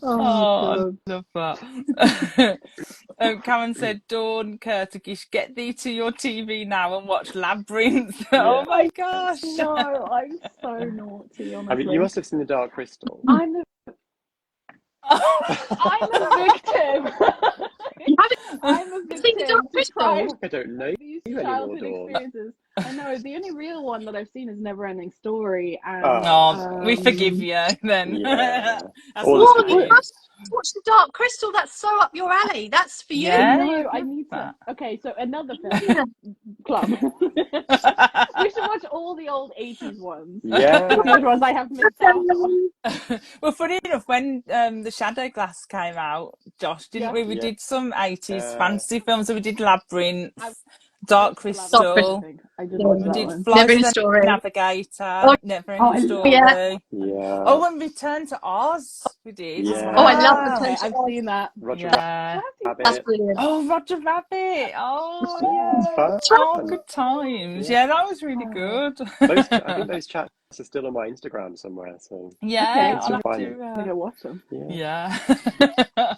Speaker 1: Oh, I love that. Karen said, Dawn Kurtikish, get thee to your TV now and watch Labyrinth. Oh my gosh.
Speaker 4: No, I'm so naughty, honestly.
Speaker 3: I mean, you must have seen The Dark Crystal.
Speaker 4: I'm a victim. I'm a
Speaker 2: seen The Dark
Speaker 4: victim to
Speaker 2: Crystal?
Speaker 4: crime.
Speaker 3: I don't know
Speaker 4: These
Speaker 3: you anymore,
Speaker 4: childhood
Speaker 3: Dawn.
Speaker 4: experiences. I know the only real one that I've seen is Neverending Story, and
Speaker 1: Oh, we forgive you then.
Speaker 3: Yeah.
Speaker 1: That's
Speaker 3: All
Speaker 1: not
Speaker 3: the
Speaker 2: Oh, you
Speaker 1: good.
Speaker 2: must watch The Dark Crystal. That's so up your alley. That's for you.
Speaker 1: Yeah.
Speaker 4: no, I need to.
Speaker 1: that.
Speaker 4: Okay, so another film
Speaker 2: Yeah.
Speaker 4: club. We should watch all the old 80s ones.
Speaker 3: Yeah.
Speaker 4: Which ones I have missed out on.
Speaker 1: Well, funny enough, when the Shadow Glass came out, Josh, didn't we? We
Speaker 3: Yeah.
Speaker 1: did some 80s fantasy films. So we did Labyrinth,
Speaker 4: I've
Speaker 1: Dark
Speaker 4: watched the
Speaker 1: Crystal.
Speaker 4: Labyrinth, I think. I did watch
Speaker 1: We
Speaker 4: that
Speaker 1: did
Speaker 4: one.
Speaker 1: Flight of
Speaker 2: Neverending
Speaker 1: the
Speaker 2: Story.
Speaker 1: Navigator,
Speaker 2: Oh,
Speaker 1: Neverending Story.
Speaker 2: yeah.
Speaker 3: Yeah.
Speaker 1: Oh, and Return to Oz, we did.
Speaker 3: Yeah.
Speaker 2: Oh, I love the
Speaker 4: Okay,
Speaker 2: French.
Speaker 4: I've seen that.
Speaker 3: Roger
Speaker 1: Yeah.
Speaker 2: That's
Speaker 3: Rabbit.
Speaker 2: brilliant.
Speaker 1: Oh, Roger Rabbit. Oh,
Speaker 3: It's
Speaker 1: yeah.
Speaker 3: fun.
Speaker 1: Oh, good times.
Speaker 3: Yeah.
Speaker 1: Yeah, that was really good.
Speaker 3: I think those chats are still on my Instagram somewhere. So
Speaker 1: Yeah,
Speaker 4: Okay,
Speaker 1: I'll have
Speaker 3: fine.
Speaker 1: to.
Speaker 4: I'm gonna go watch them.
Speaker 3: yeah.
Speaker 1: Yeah.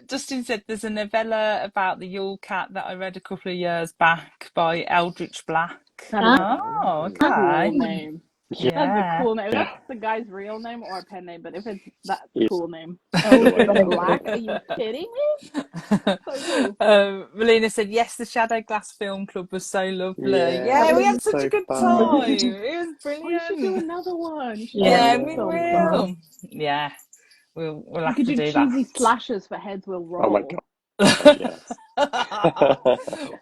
Speaker 1: Justin said there's a novella about the Yule Cat that I read a couple of years back by Eldritch Black.
Speaker 4: That is
Speaker 1: Oh,
Speaker 4: a cool
Speaker 1: okay.
Speaker 4: name. That's a
Speaker 1: Yeah.
Speaker 4: cool name. If that's the guy's real name or a pen name, but if it's that
Speaker 3: Yes.
Speaker 4: cool name.
Speaker 3: Either way.
Speaker 4: Black? Are you kidding me? So cool.
Speaker 1: Melina said, yes, the Shadow Glass Film Club was so lovely.
Speaker 3: Yeah,
Speaker 1: Yeah, we
Speaker 3: it
Speaker 1: had
Speaker 3: was
Speaker 1: such
Speaker 3: so
Speaker 1: a good
Speaker 3: fun.
Speaker 1: time. It was
Speaker 4: We should do
Speaker 1: brilliant.
Speaker 4: another one. You should
Speaker 1: Yeah,
Speaker 4: do
Speaker 1: we
Speaker 4: another film.
Speaker 1: will. Yeah, we'll
Speaker 4: We
Speaker 1: have
Speaker 4: could
Speaker 1: to
Speaker 4: do
Speaker 1: do
Speaker 4: cheesy
Speaker 1: that.
Speaker 4: slashes for Heads Will Roll.
Speaker 3: Oh my god. Yes.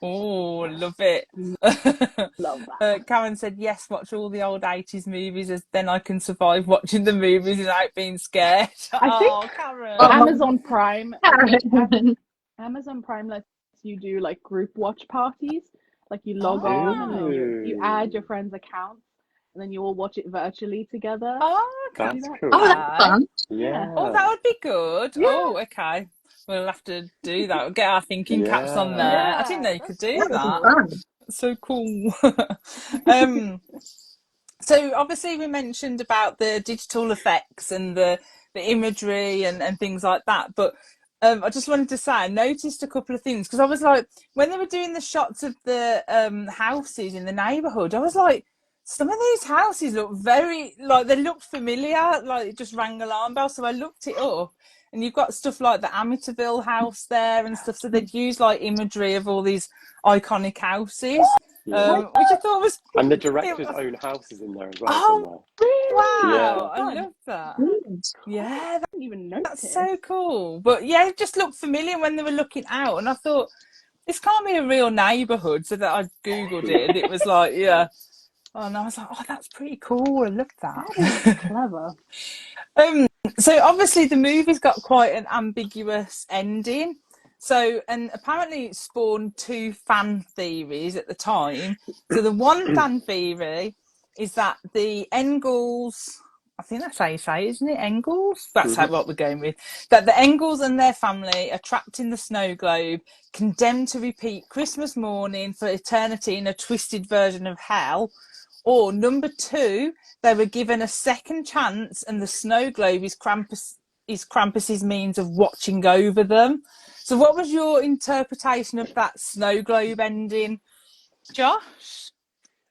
Speaker 1: Oh, love it.
Speaker 4: Love that.
Speaker 1: Karen said, yes, watch all the old 80s movies, as then I can survive watching the movies without being scared.
Speaker 4: I think
Speaker 1: Karen.
Speaker 4: Amazon Prime.
Speaker 2: Karen.
Speaker 4: Amazon Prime lets you do like group watch parties. Like you log on and then you add your friends' accounts and then you all watch it virtually together.
Speaker 1: Oh, okay.
Speaker 3: That's cool.
Speaker 2: Oh, that's fun.
Speaker 3: Yeah.
Speaker 1: Oh, that would be good.
Speaker 4: Yeah.
Speaker 1: Oh, okay. We'll have to do that. We'll get our thinking caps on there.
Speaker 4: Yeah,
Speaker 1: I didn't know you could do
Speaker 2: That's
Speaker 1: that.
Speaker 2: fun.
Speaker 1: So cool. So obviously we mentioned about the digital effects and the imagery and things like that, but I just wanted to say I noticed a couple of things, because I was like, when they were doing the shots of the houses in the neighborhood, I was like, some of these houses look very, like, they look familiar, like it just rang alarm bells. So I looked it up, and you've got stuff like the Amityville house there and stuff. So they'd use like imagery of all these iconic houses, which I thought was.
Speaker 3: And the director's own house is in there as well.
Speaker 1: Oh, wow!
Speaker 3: Yeah.
Speaker 1: I love that. Yeah,
Speaker 4: I didn't even notice.
Speaker 1: that's so cool. But yeah, it just looked familiar when they were looking out, and I thought this can't be a real neighbourhood. So that I googled it, and it was like, yeah. And I was like, oh, that's pretty cool. I love that.
Speaker 4: That is clever.
Speaker 1: So obviously the movie's got quite an ambiguous ending. So, and apparently it spawned 2 fan theories at the time. So the one fan theory is that the Engels, I think that's how you say it, isn't it? Engels? That's what we're going with. That the Engels and their family are trapped in the snow globe, condemned to repeat Christmas morning for eternity in a twisted version of hell. Or number 2, they were given a second chance and the snow globe is Krampus's means of watching over them. So what was your interpretation of that snow globe ending, Josh?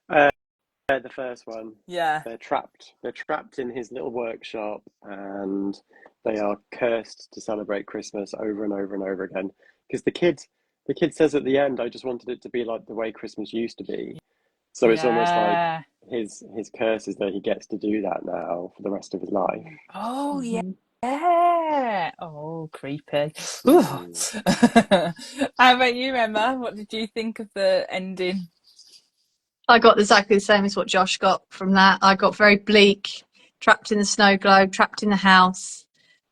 Speaker 3: The first one.
Speaker 1: Yeah.
Speaker 3: They're trapped. They're trapped in his little workshop, and they are cursed to celebrate Christmas over and over and over again. Because the kid says at the end, "I just wanted it to be like the way Christmas used to be." So it's almost like his curse is that he gets to do that now for the rest of his life.
Speaker 1: Oh yeah. Yeah. Oh, creepy. How about you, Emma? What did you think of the ending?
Speaker 2: I got exactly the same as what Josh got from that. I got very bleak, trapped in the snow globe, trapped in the house.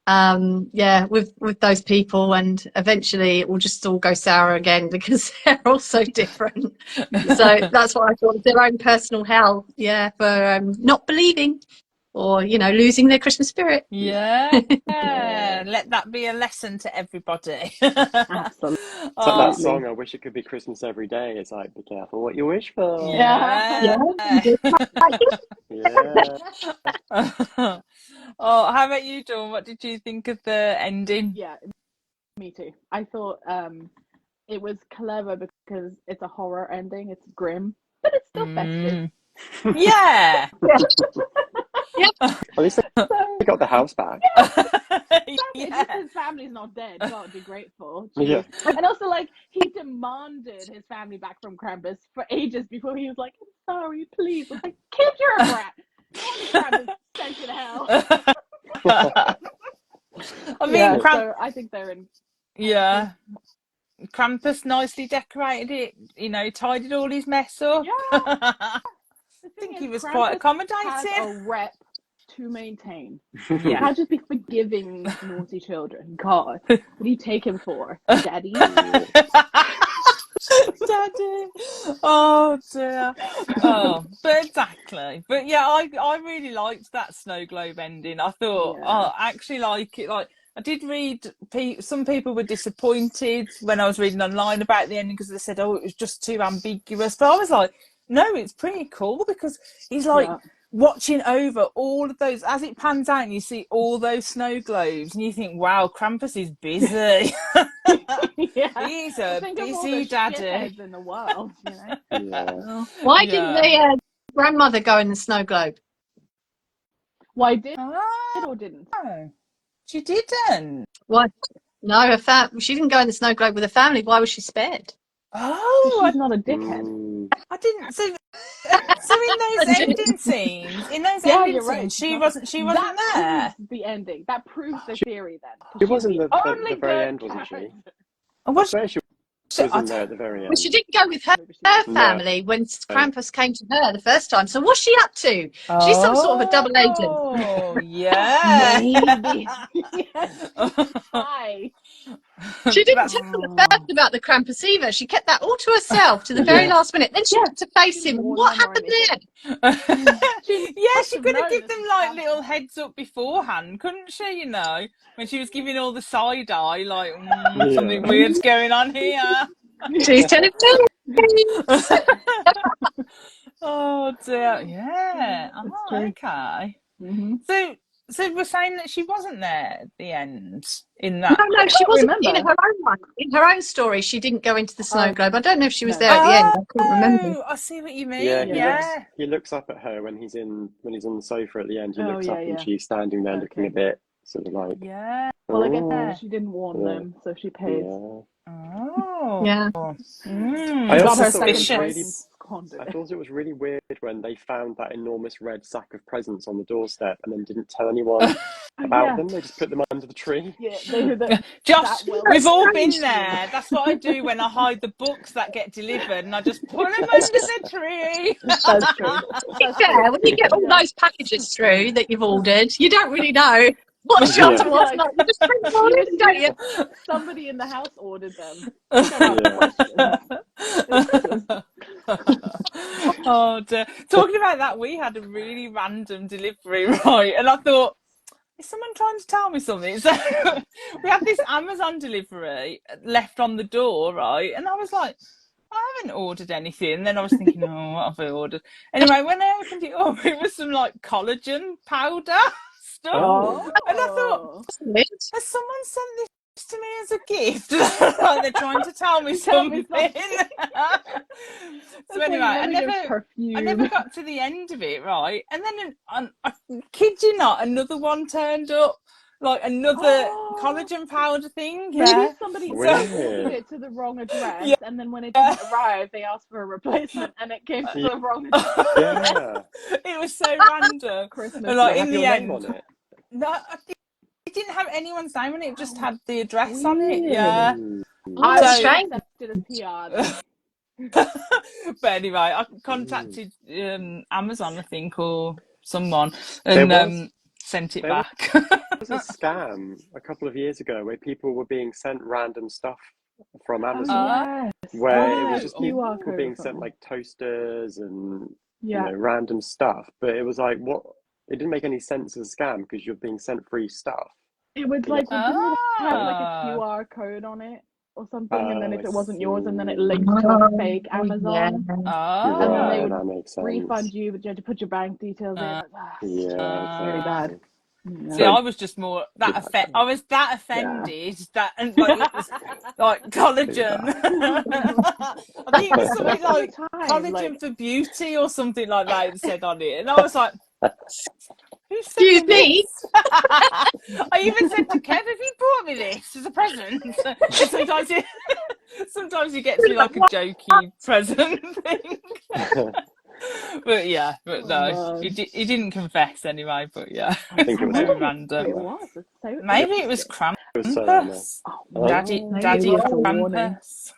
Speaker 2: With those people, and eventually it will just all go sour again because they're all so different. So that's what I thought, their own personal hell, for not believing or losing their Christmas spirit.
Speaker 1: Let that be a lesson to everybody.
Speaker 4: Absolutely.
Speaker 3: It's like that song, "I wish it could be Christmas every day." It's like, be careful what you wish for.
Speaker 1: Yeah. Oh, how about you, Dawn? What did you think of the ending?
Speaker 4: Yeah, me too. I thought it was clever because it's a horror ending. It's grim, but it's still festive.
Speaker 1: Yeah.
Speaker 3: At least they got the house back.
Speaker 4: It's just his family's not dead. God be grateful. Jeez.
Speaker 3: Yeah.
Speaker 4: And also, like, he demanded his family back from Krampus for ages before he was like, "I'm sorry, please." It's like, kid, you're a brat. Krampus sent you to hell.
Speaker 1: I mean,
Speaker 4: so I think they're in.
Speaker 1: Yeah. Krampus nicely decorated it, tidied all his mess up.
Speaker 4: Yeah.
Speaker 1: I think he was
Speaker 4: Krampus
Speaker 1: quite accommodating.
Speaker 4: has a rep to maintain.
Speaker 1: Yeah.
Speaker 4: You can't just be forgiving naughty children. God, what do you take him for? Daddy?
Speaker 1: Daddy. Oh dear. Oh, but exactly. But yeah, I really liked that snow globe ending. I thought, I actually like it. Like, I did read some people were disappointed when I was reading online about the ending because they said, "Oh, it was just too ambiguous." But I was like, no, it's pretty cool because he's like watching over all of those as it pans out and you see all those snow globes and you think, wow, Krampus is busy. He's a busy daddy
Speaker 4: in the world,
Speaker 2: Why didn't the grandmother go in the snow globe?
Speaker 4: Why did or didn't?
Speaker 1: No, she didn't.
Speaker 2: Why? No, she didn't go in the snow globe with her family. Why was she spared?
Speaker 4: Oh, she's not a dickhead.
Speaker 1: I didn't. So in those ending scenes, she wasn't there.
Speaker 4: The ending that proves the theory. Then
Speaker 3: she wasn't the very end, wasn't she?
Speaker 1: I was
Speaker 3: wasn't there at the very end.
Speaker 2: Well, she didn't go with her family when Krampus came to her the first time. So what's she up to? She's some sort of a double agent.
Speaker 1: Oh, yeah.
Speaker 4: Maybe. Why?
Speaker 2: She didn't tell them first about the Krampus either. She kept that all to herself to the very last minute. Then she had to face him. What happened there?
Speaker 1: She could have given them like little heads up beforehand, couldn't she? When she was giving all the side eye, like something weird's going on here.
Speaker 2: She's telling me.
Speaker 1: Oh dear, yeah. Okay. So we're saying that she wasn't there at the end in that.
Speaker 2: No, she wasn't. In her own one, in her own story, she didn't go into the snow globe. I don't know if she was there at the end. I can't remember.
Speaker 1: I see what you mean.
Speaker 3: He looks up at her when he's on the sofa at the end. He looks up and she's standing there looking a bit sort of like.
Speaker 4: Yeah. Well, I guess she didn't warn them, so she pays.
Speaker 1: Oh.
Speaker 2: Yeah.
Speaker 3: I also thought it was
Speaker 4: squandered
Speaker 3: I
Speaker 4: it.
Speaker 3: thought it was really weird when they found that enormous red sack of presents on the doorstep and then didn't tell anyone about them. They just put them under the tree.
Speaker 4: Yeah, they were
Speaker 1: Josh,
Speaker 4: that well.
Speaker 1: we've all
Speaker 2: strange.
Speaker 1: been there. That's what I do when I hide the books that get delivered, and I just put them under the tree.
Speaker 4: That's true. That's true.
Speaker 2: Yeah, when you get all those packages through that you've ordered, you don't really know what's yours and what's not. You just bring them all in, don't you?
Speaker 4: Somebody in the house ordered them. Don't ask questions.
Speaker 1: Oh dear. Talking about that, we had a really random delivery, right? And I thought, is someone trying to tell me something? So we had this Amazon delivery left on the door, right? And I was like, I haven't ordered anything. And then I was thinking, oh, what have I ordered? Anyway, when I opened it up, it was some like collagen powder stuff.
Speaker 3: Oh.
Speaker 1: And I thought, has someone sent this to me as a gift? Like they're trying to tell me something. So anyway, I never got to the end of it, right? And then I kid you not, another one turned up, like another collagen powder thing. Yeah.
Speaker 4: Maybe somebody ordered it to the wrong address, and then when it didn't arrive, they asked for a replacement, and it came to the wrong address.
Speaker 3: Yeah.
Speaker 1: It was so random.
Speaker 4: Christmas.
Speaker 1: And like
Speaker 3: Did it
Speaker 1: in
Speaker 3: have
Speaker 1: the
Speaker 3: your
Speaker 1: end,
Speaker 3: name on it?
Speaker 1: no, it didn't have anyone's name on it. It just had the address on it. Yeah.
Speaker 2: I
Speaker 1: So-
Speaker 4: accepted as PR.
Speaker 1: But anyway, I contacted Amazon, I think, or someone, and sent it back.
Speaker 3: There was a scam a couple of years ago where people were being sent random stuff from Amazon, where it was just people were being sent like toasters and you know, random stuff. But it was like, what? It didn't make any sense as a scam because you're being sent free stuff.
Speaker 4: It was like, didn't it have like a QR code on it or something? And then if it wasn't yours, and then it linked to a fake Amazon.
Speaker 1: Oh.
Speaker 4: And then they
Speaker 3: that
Speaker 4: would
Speaker 3: makes sense.
Speaker 4: refund you, but you had to put your bank details in. It's really bad.
Speaker 1: See, I was just more that I was that offended that, and like it was like collagen. I think it was something like collagen for beauty or something like that. It said on it, and I was like,
Speaker 2: Excuse me.
Speaker 1: I even said to Kev, "Have you brought me this as a present?" Sometimes you get to be like a jokey present thing. But no, he didn't confess anyway. But yeah,
Speaker 3: I think it was
Speaker 1: very random. Maybe it was Krampus. Daddy Krampus.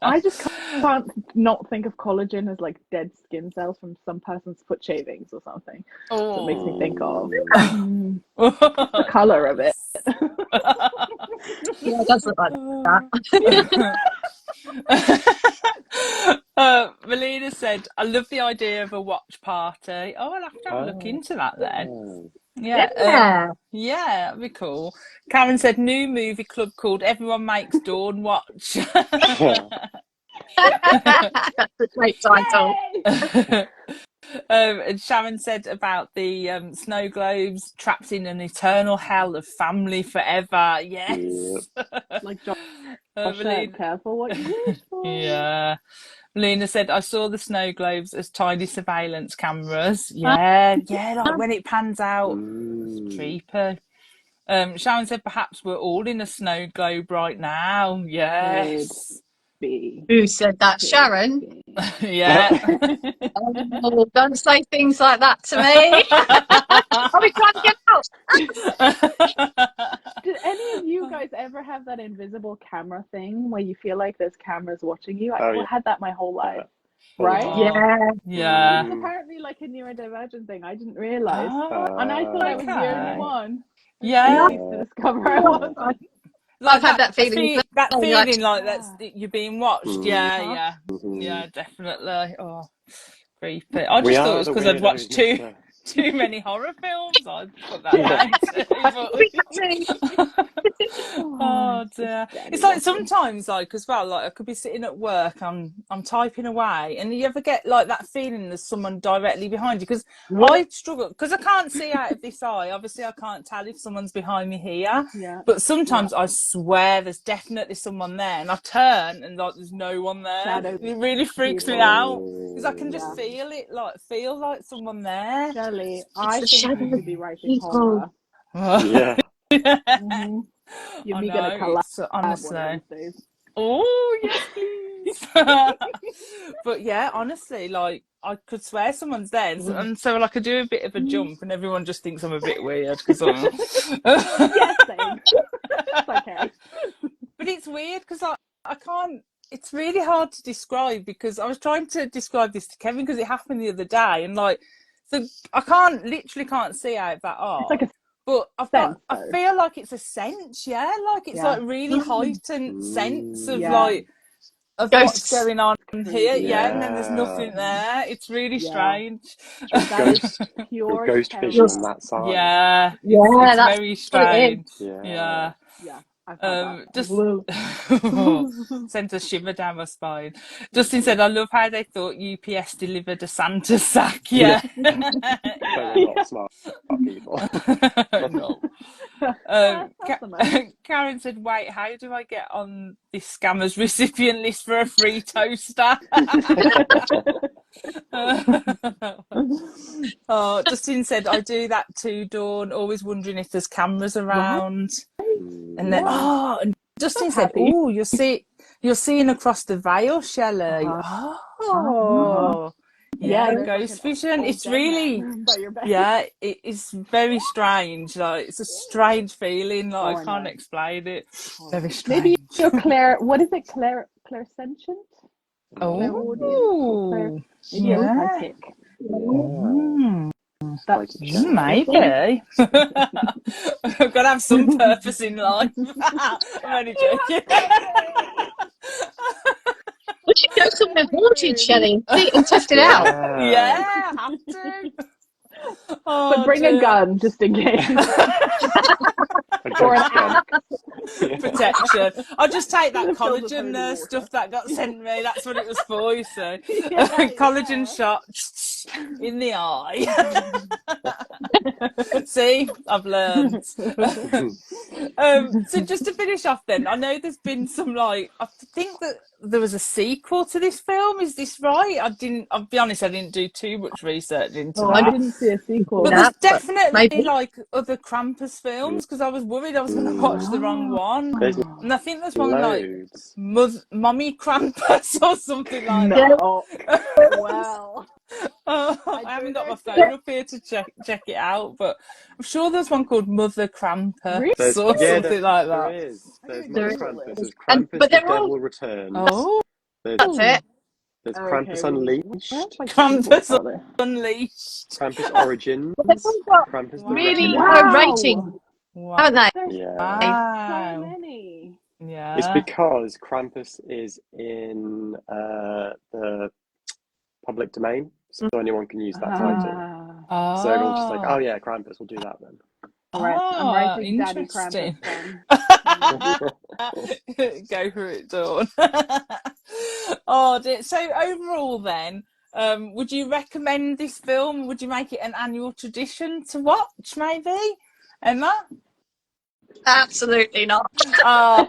Speaker 4: I just can't not think of collagen as like dead skin cells from some person's foot shavings or something. So it makes me think of the color of it.
Speaker 2: Yeah, it does look like that.
Speaker 1: Melina said, I love the idea of a watch party. Oh, I'll have to have a look into that then. Yeah, that'd be cool. Karen said, new movie club called Everyone Makes Dawn Watch.
Speaker 2: That's a great title.
Speaker 1: And Sharon said about the snow globes trapped in an eternal hell of family forever. Yes.
Speaker 4: Like Josh said, careful what you wish for.
Speaker 1: Yeah. Luna said, I saw the snow globes as tiny surveillance cameras. Yeah, like when it pans out. It's creepy. Sharon said, perhaps we're all in a snow globe right now. Yes.
Speaker 2: Who said that? Sharon?
Speaker 1: Yeah.
Speaker 2: Oh, don't say things like that to me. I'll be trying to get out.
Speaker 4: Did any of you guys ever have that invisible camera thing where you feel like there's cameras watching you? I had that my whole life. Right?
Speaker 2: Yeah.
Speaker 4: It's apparently like a neurodivergent thing. I didn't realize. And I thought I was the only one.
Speaker 1: Yeah.
Speaker 4: To discover I wasn't.
Speaker 2: Like I've had that feeling.
Speaker 1: That feeling like you're being watched. Yeah, definitely. Oh, creepy. I just thought it was because I'd watched too many horror films. I'd put that out. Oh dear. It's like sometimes, like as well, like I could be sitting at work, I'm typing away, and you ever get like that feeling there's someone directly behind you? Because I struggle because I can't see out of this eye. Obviously, I can't tell if someone's behind me here. Yeah. But sometimes I swear there's definitely someone there, and I turn and like there's no one there. It really freaks me out because I can just feel like someone there.
Speaker 4: Shelley, I think you should be writing horror.
Speaker 3: Yeah.
Speaker 4: You're me gonna collab
Speaker 1: honestly. Oh yes, please. But yeah, honestly, like I could swear someone's there, and so like I do a bit of a jump, and everyone just thinks I'm a bit weird because I'm.
Speaker 4: Yes, same. It's okay.
Speaker 1: But it's weird because I can't. It's really hard to describe because I was trying to describe this to Kevin because it happened the other day, and like, so I literally can't see out that
Speaker 4: It's like
Speaker 1: art.
Speaker 4: a
Speaker 1: But
Speaker 4: sense,
Speaker 1: I
Speaker 4: though.
Speaker 1: feel like it's a sense, yeah, like it's
Speaker 4: Yeah.
Speaker 1: like really heightened sense of
Speaker 4: Yeah.
Speaker 1: like of what's
Speaker 2: Ghosts.
Speaker 1: going on here,
Speaker 4: Creepy.
Speaker 1: yeah, and then there's nothing
Speaker 3: Yeah.
Speaker 1: there. It's really
Speaker 4: Yeah.
Speaker 1: strange.
Speaker 3: Your
Speaker 4: That is
Speaker 3: ghost, your
Speaker 4: pure
Speaker 3: ghost
Speaker 4: terror.
Speaker 3: vision on that side.
Speaker 1: Yeah,
Speaker 2: Yeah,
Speaker 1: it's
Speaker 2: that's
Speaker 1: very
Speaker 2: what it is.
Speaker 1: strange. Yeah.
Speaker 4: Yeah, I've had that.
Speaker 1: Just
Speaker 4: Whoa.
Speaker 1: sent a shiver down my spine. Justin said, "I love how they thought UPS delivered a Santa sack." Yeah,
Speaker 3: They were not smart people.
Speaker 1: no.
Speaker 4: That's a nice.
Speaker 1: Karen said, "Wait, how do I get on this scammer's recipient list for a free toaster?" Oh, Justin said, "I do that too, Dawn. Always wondering if there's cameras around." And then,
Speaker 4: Yeah.
Speaker 1: and Justin
Speaker 4: That's
Speaker 1: said,
Speaker 4: happy.
Speaker 1: "Oh, you're seeing across the veil, Shelley." Oh, yeah,
Speaker 4: there's
Speaker 1: ghost
Speaker 4: like an
Speaker 1: vision.
Speaker 4: old
Speaker 1: It's
Speaker 4: dead
Speaker 1: really,
Speaker 4: man by your bed.
Speaker 1: yeah, it is very strange. Like it's a strange feeling. Like
Speaker 4: Oh,
Speaker 1: I can't
Speaker 4: know.
Speaker 1: explain it. Very strange.
Speaker 4: Maybe you're what is it? Clairsentient? Clairaudient?
Speaker 1: Oh,
Speaker 4: Maybe you're
Speaker 1: yeah.
Speaker 4: psychic.
Speaker 3: Like
Speaker 4: That's
Speaker 1: Maybe. I've got to have some purpose in life. I'm only joking.
Speaker 2: We should go somewhere haunted, Shelley, and test it out.
Speaker 1: Yeah, have to. Oh,
Speaker 4: but bring a gun just in case. Or an axe.
Speaker 1: Protection. I'll just take that
Speaker 4: Fill the
Speaker 1: collagen
Speaker 4: holy
Speaker 1: stuff
Speaker 4: water.
Speaker 1: that got sent me. That's what it was for, you see.
Speaker 4: Yeah,
Speaker 1: Collagen shot in the eye. See, I've learned. So just to finish off then, I know there's been some I think that there was a sequel to this film. Is this right? I'll be honest, I didn't do too much research into
Speaker 4: I
Speaker 1: that.
Speaker 4: didn't see a sequel.
Speaker 1: But there's definitely
Speaker 2: maybe.
Speaker 1: like other Krampus films because I was worried I was going to watch the wrong one.
Speaker 3: There's
Speaker 1: And I think there's one like
Speaker 3: loads.
Speaker 1: Mommy Krampus or something like that.
Speaker 4: No. Well.
Speaker 1: I haven't got my phone up here to check it out, but I'm sure there's one called Mother Krampus or something like that.
Speaker 3: There is. There's Mother Krampus. There's
Speaker 2: And-
Speaker 3: Krampus
Speaker 2: but
Speaker 3: the
Speaker 2: they're all-
Speaker 3: Devil Returns.
Speaker 1: Oh,
Speaker 2: That's it.
Speaker 3: There's Krampus Unleashed.
Speaker 1: Krampus Unleashed.
Speaker 3: Krampus Origins.
Speaker 2: They've all got
Speaker 3: Krampus the
Speaker 2: really
Speaker 3: Reckoning.
Speaker 2: low rating, haven't they?
Speaker 4: There's
Speaker 3: Yeah.
Speaker 4: so many.
Speaker 1: Yeah.
Speaker 3: It's because Krampus is in the public domain, so anyone can use that title. So everyone's just like, oh yeah, Krampus, we'll do that then.
Speaker 4: Right, I'm writing Daddy
Speaker 1: interesting.
Speaker 4: Krampus then.
Speaker 1: Go for it, Dawn. Oh, dear. So overall then, would you recommend this film? Would you make it an annual tradition to watch, maybe? Emma?
Speaker 2: Absolutely not.
Speaker 1: Oh.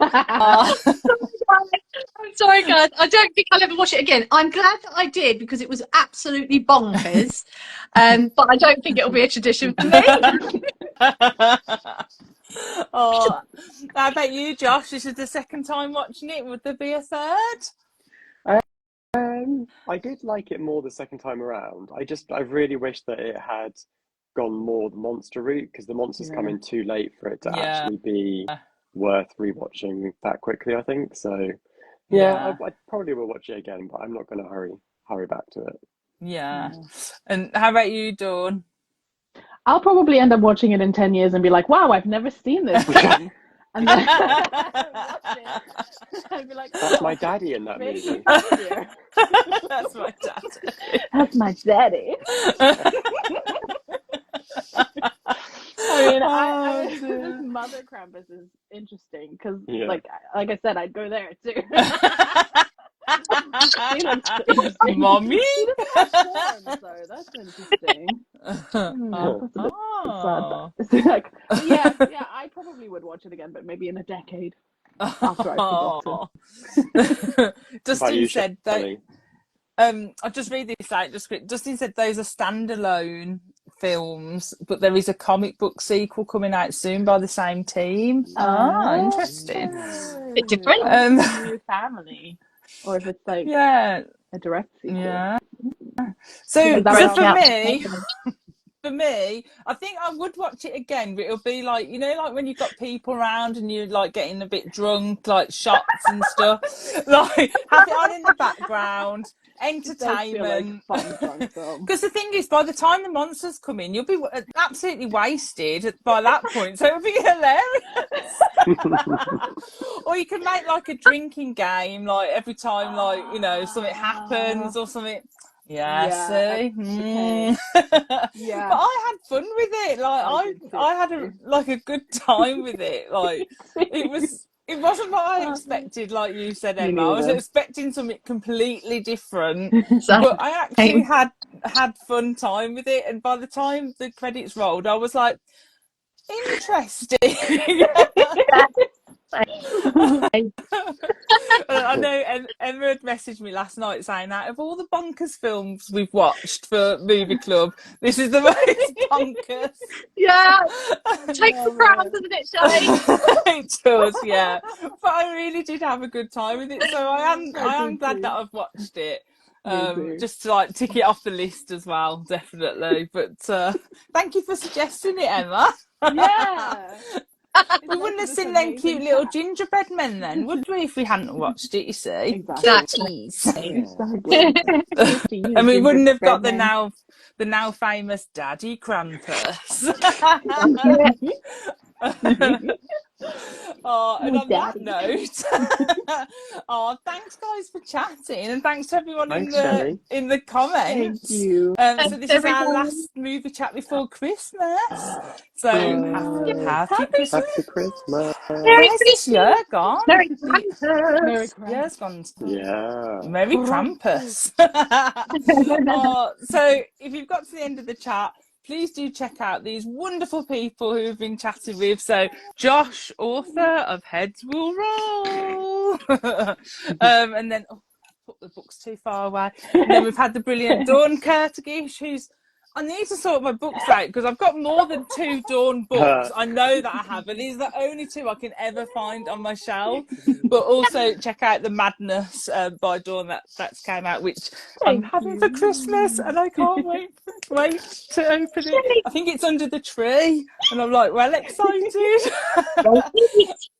Speaker 2: I'm sorry, guys. I don't think I'll ever watch it again. I'm glad that I did because it was absolutely bonkers. But I don't think it'll be a tradition for me.
Speaker 1: Oh, how about you, Josh? This is the second time watching it. Would there be a third?
Speaker 3: I did like it more the second time around. I really wish that it had gone more the monster route because the monsters come in too late for it to actually be worth rewatching that quickly, I think. So I probably will watch it again, but I'm not going to hurry back to it.
Speaker 1: Yeah. And how about you, Dawn?
Speaker 4: I'll probably end up watching it in 10 years and be like, wow, I've never seen this film. And then watch it. I'd be like,
Speaker 3: that's my daddy in that movie.
Speaker 1: That's my daddy.
Speaker 4: That's my daddy. I mean, this Mother Krampus is interesting because, like I said, I'd go there too.
Speaker 1: Mommy?
Speaker 4: She doesn't have horns, so that's interesting. That's a bit sad. Like, I probably would watch it again, but maybe in a decade after I've forgotten.
Speaker 1: Dustin said that. I'll just read this out. Dustin said those are standalone films, but there is a comic book sequel coming out soon by the same team. Interesting.
Speaker 2: Bit different.
Speaker 4: New family. or if it's like
Speaker 1: Yeah.
Speaker 4: a direct sequel.
Speaker 1: Yeah. So,
Speaker 2: Break
Speaker 1: for
Speaker 2: out.
Speaker 1: me, I think I would watch it again, but it'll be like, you know, like when you've got people around and you're like getting a bit drunk, like shots and stuff, like have it on in the background,
Speaker 4: It does feel like
Speaker 1: entertainment.
Speaker 4: fun drunk film.
Speaker 1: Because the thing is, by the time the monsters come in, you'll be absolutely wasted by that point, so it'll be hilarious. Or you can make like a drinking game, like every time, like, you know, something happens or something. Yeah, see.
Speaker 4: Okay. Yeah.
Speaker 1: But I had fun with it. Like I had a good time with it. Like it wasn't what I expected, like you said,
Speaker 4: Me
Speaker 1: Emma. I was
Speaker 4: neither.
Speaker 1: expecting something completely different.
Speaker 2: So,
Speaker 1: But I actually had fun time with it, and by the time the credits rolled, I was like, interesting. I know Emma had messaged me last night saying, out of all the bonkers films we've watched for Movie Club, this is the most bonkers.
Speaker 2: yeah, takes the crown, doesn't it, Shelley?
Speaker 1: It does, yeah. But I really did have a good time with it, so I am glad that I've watched it. Just to like tick it off the list as well, definitely. But thank you for suggesting it, Emma.
Speaker 4: Yeah.
Speaker 1: We wouldn't have seen them cute little gingerbread men then, would we, if we hadn't watched it, you see?
Speaker 4: Exactly.
Speaker 1: Cuties. And we wouldn't have got the now famous Daddy Krampus. And on that note, thanks guys for chatting, and thanks to everyone in the comments.
Speaker 4: Thank you.
Speaker 1: So this is our last movie chat before Christmas. So happy Christmas.
Speaker 3: Happy Christmas.
Speaker 1: Where's this year gone?
Speaker 2: Merry Christmas.
Speaker 1: Year's gone.
Speaker 3: Yeah.
Speaker 1: Merry Krampus. So if you've got to the end of the chat, please do check out these wonderful people who we've been chatting with. So Josh, author of Heads Will Roll. And then, I put the books too far away. And then we've had the brilliant Dawn Kurtigish, who's, I need to sort my books out because I've got more than 2 Dawn books. I know that I have, and these are the only 2 I can ever find on my shelf. But also check out The Madness by Dawn that's came out, which I'm having for Christmas, and I can't wait to open it. I think it's under the tree, and I'm like well excited.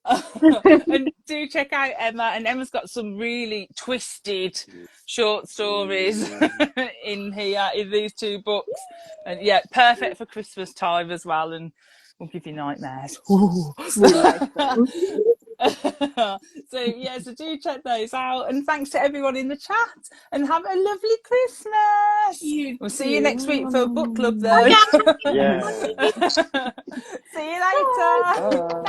Speaker 1: And do check out Emma, and Emma's got some really twisted short stories in here in these 2 books, and yeah, perfect for Christmas time as well, and will give you nightmares. So yeah, so do check those out, and thanks to everyone in the chat, and have a lovely Christmas. We'll see you next week for book club though.
Speaker 3: Yeah.
Speaker 1: See you later.
Speaker 3: Bye.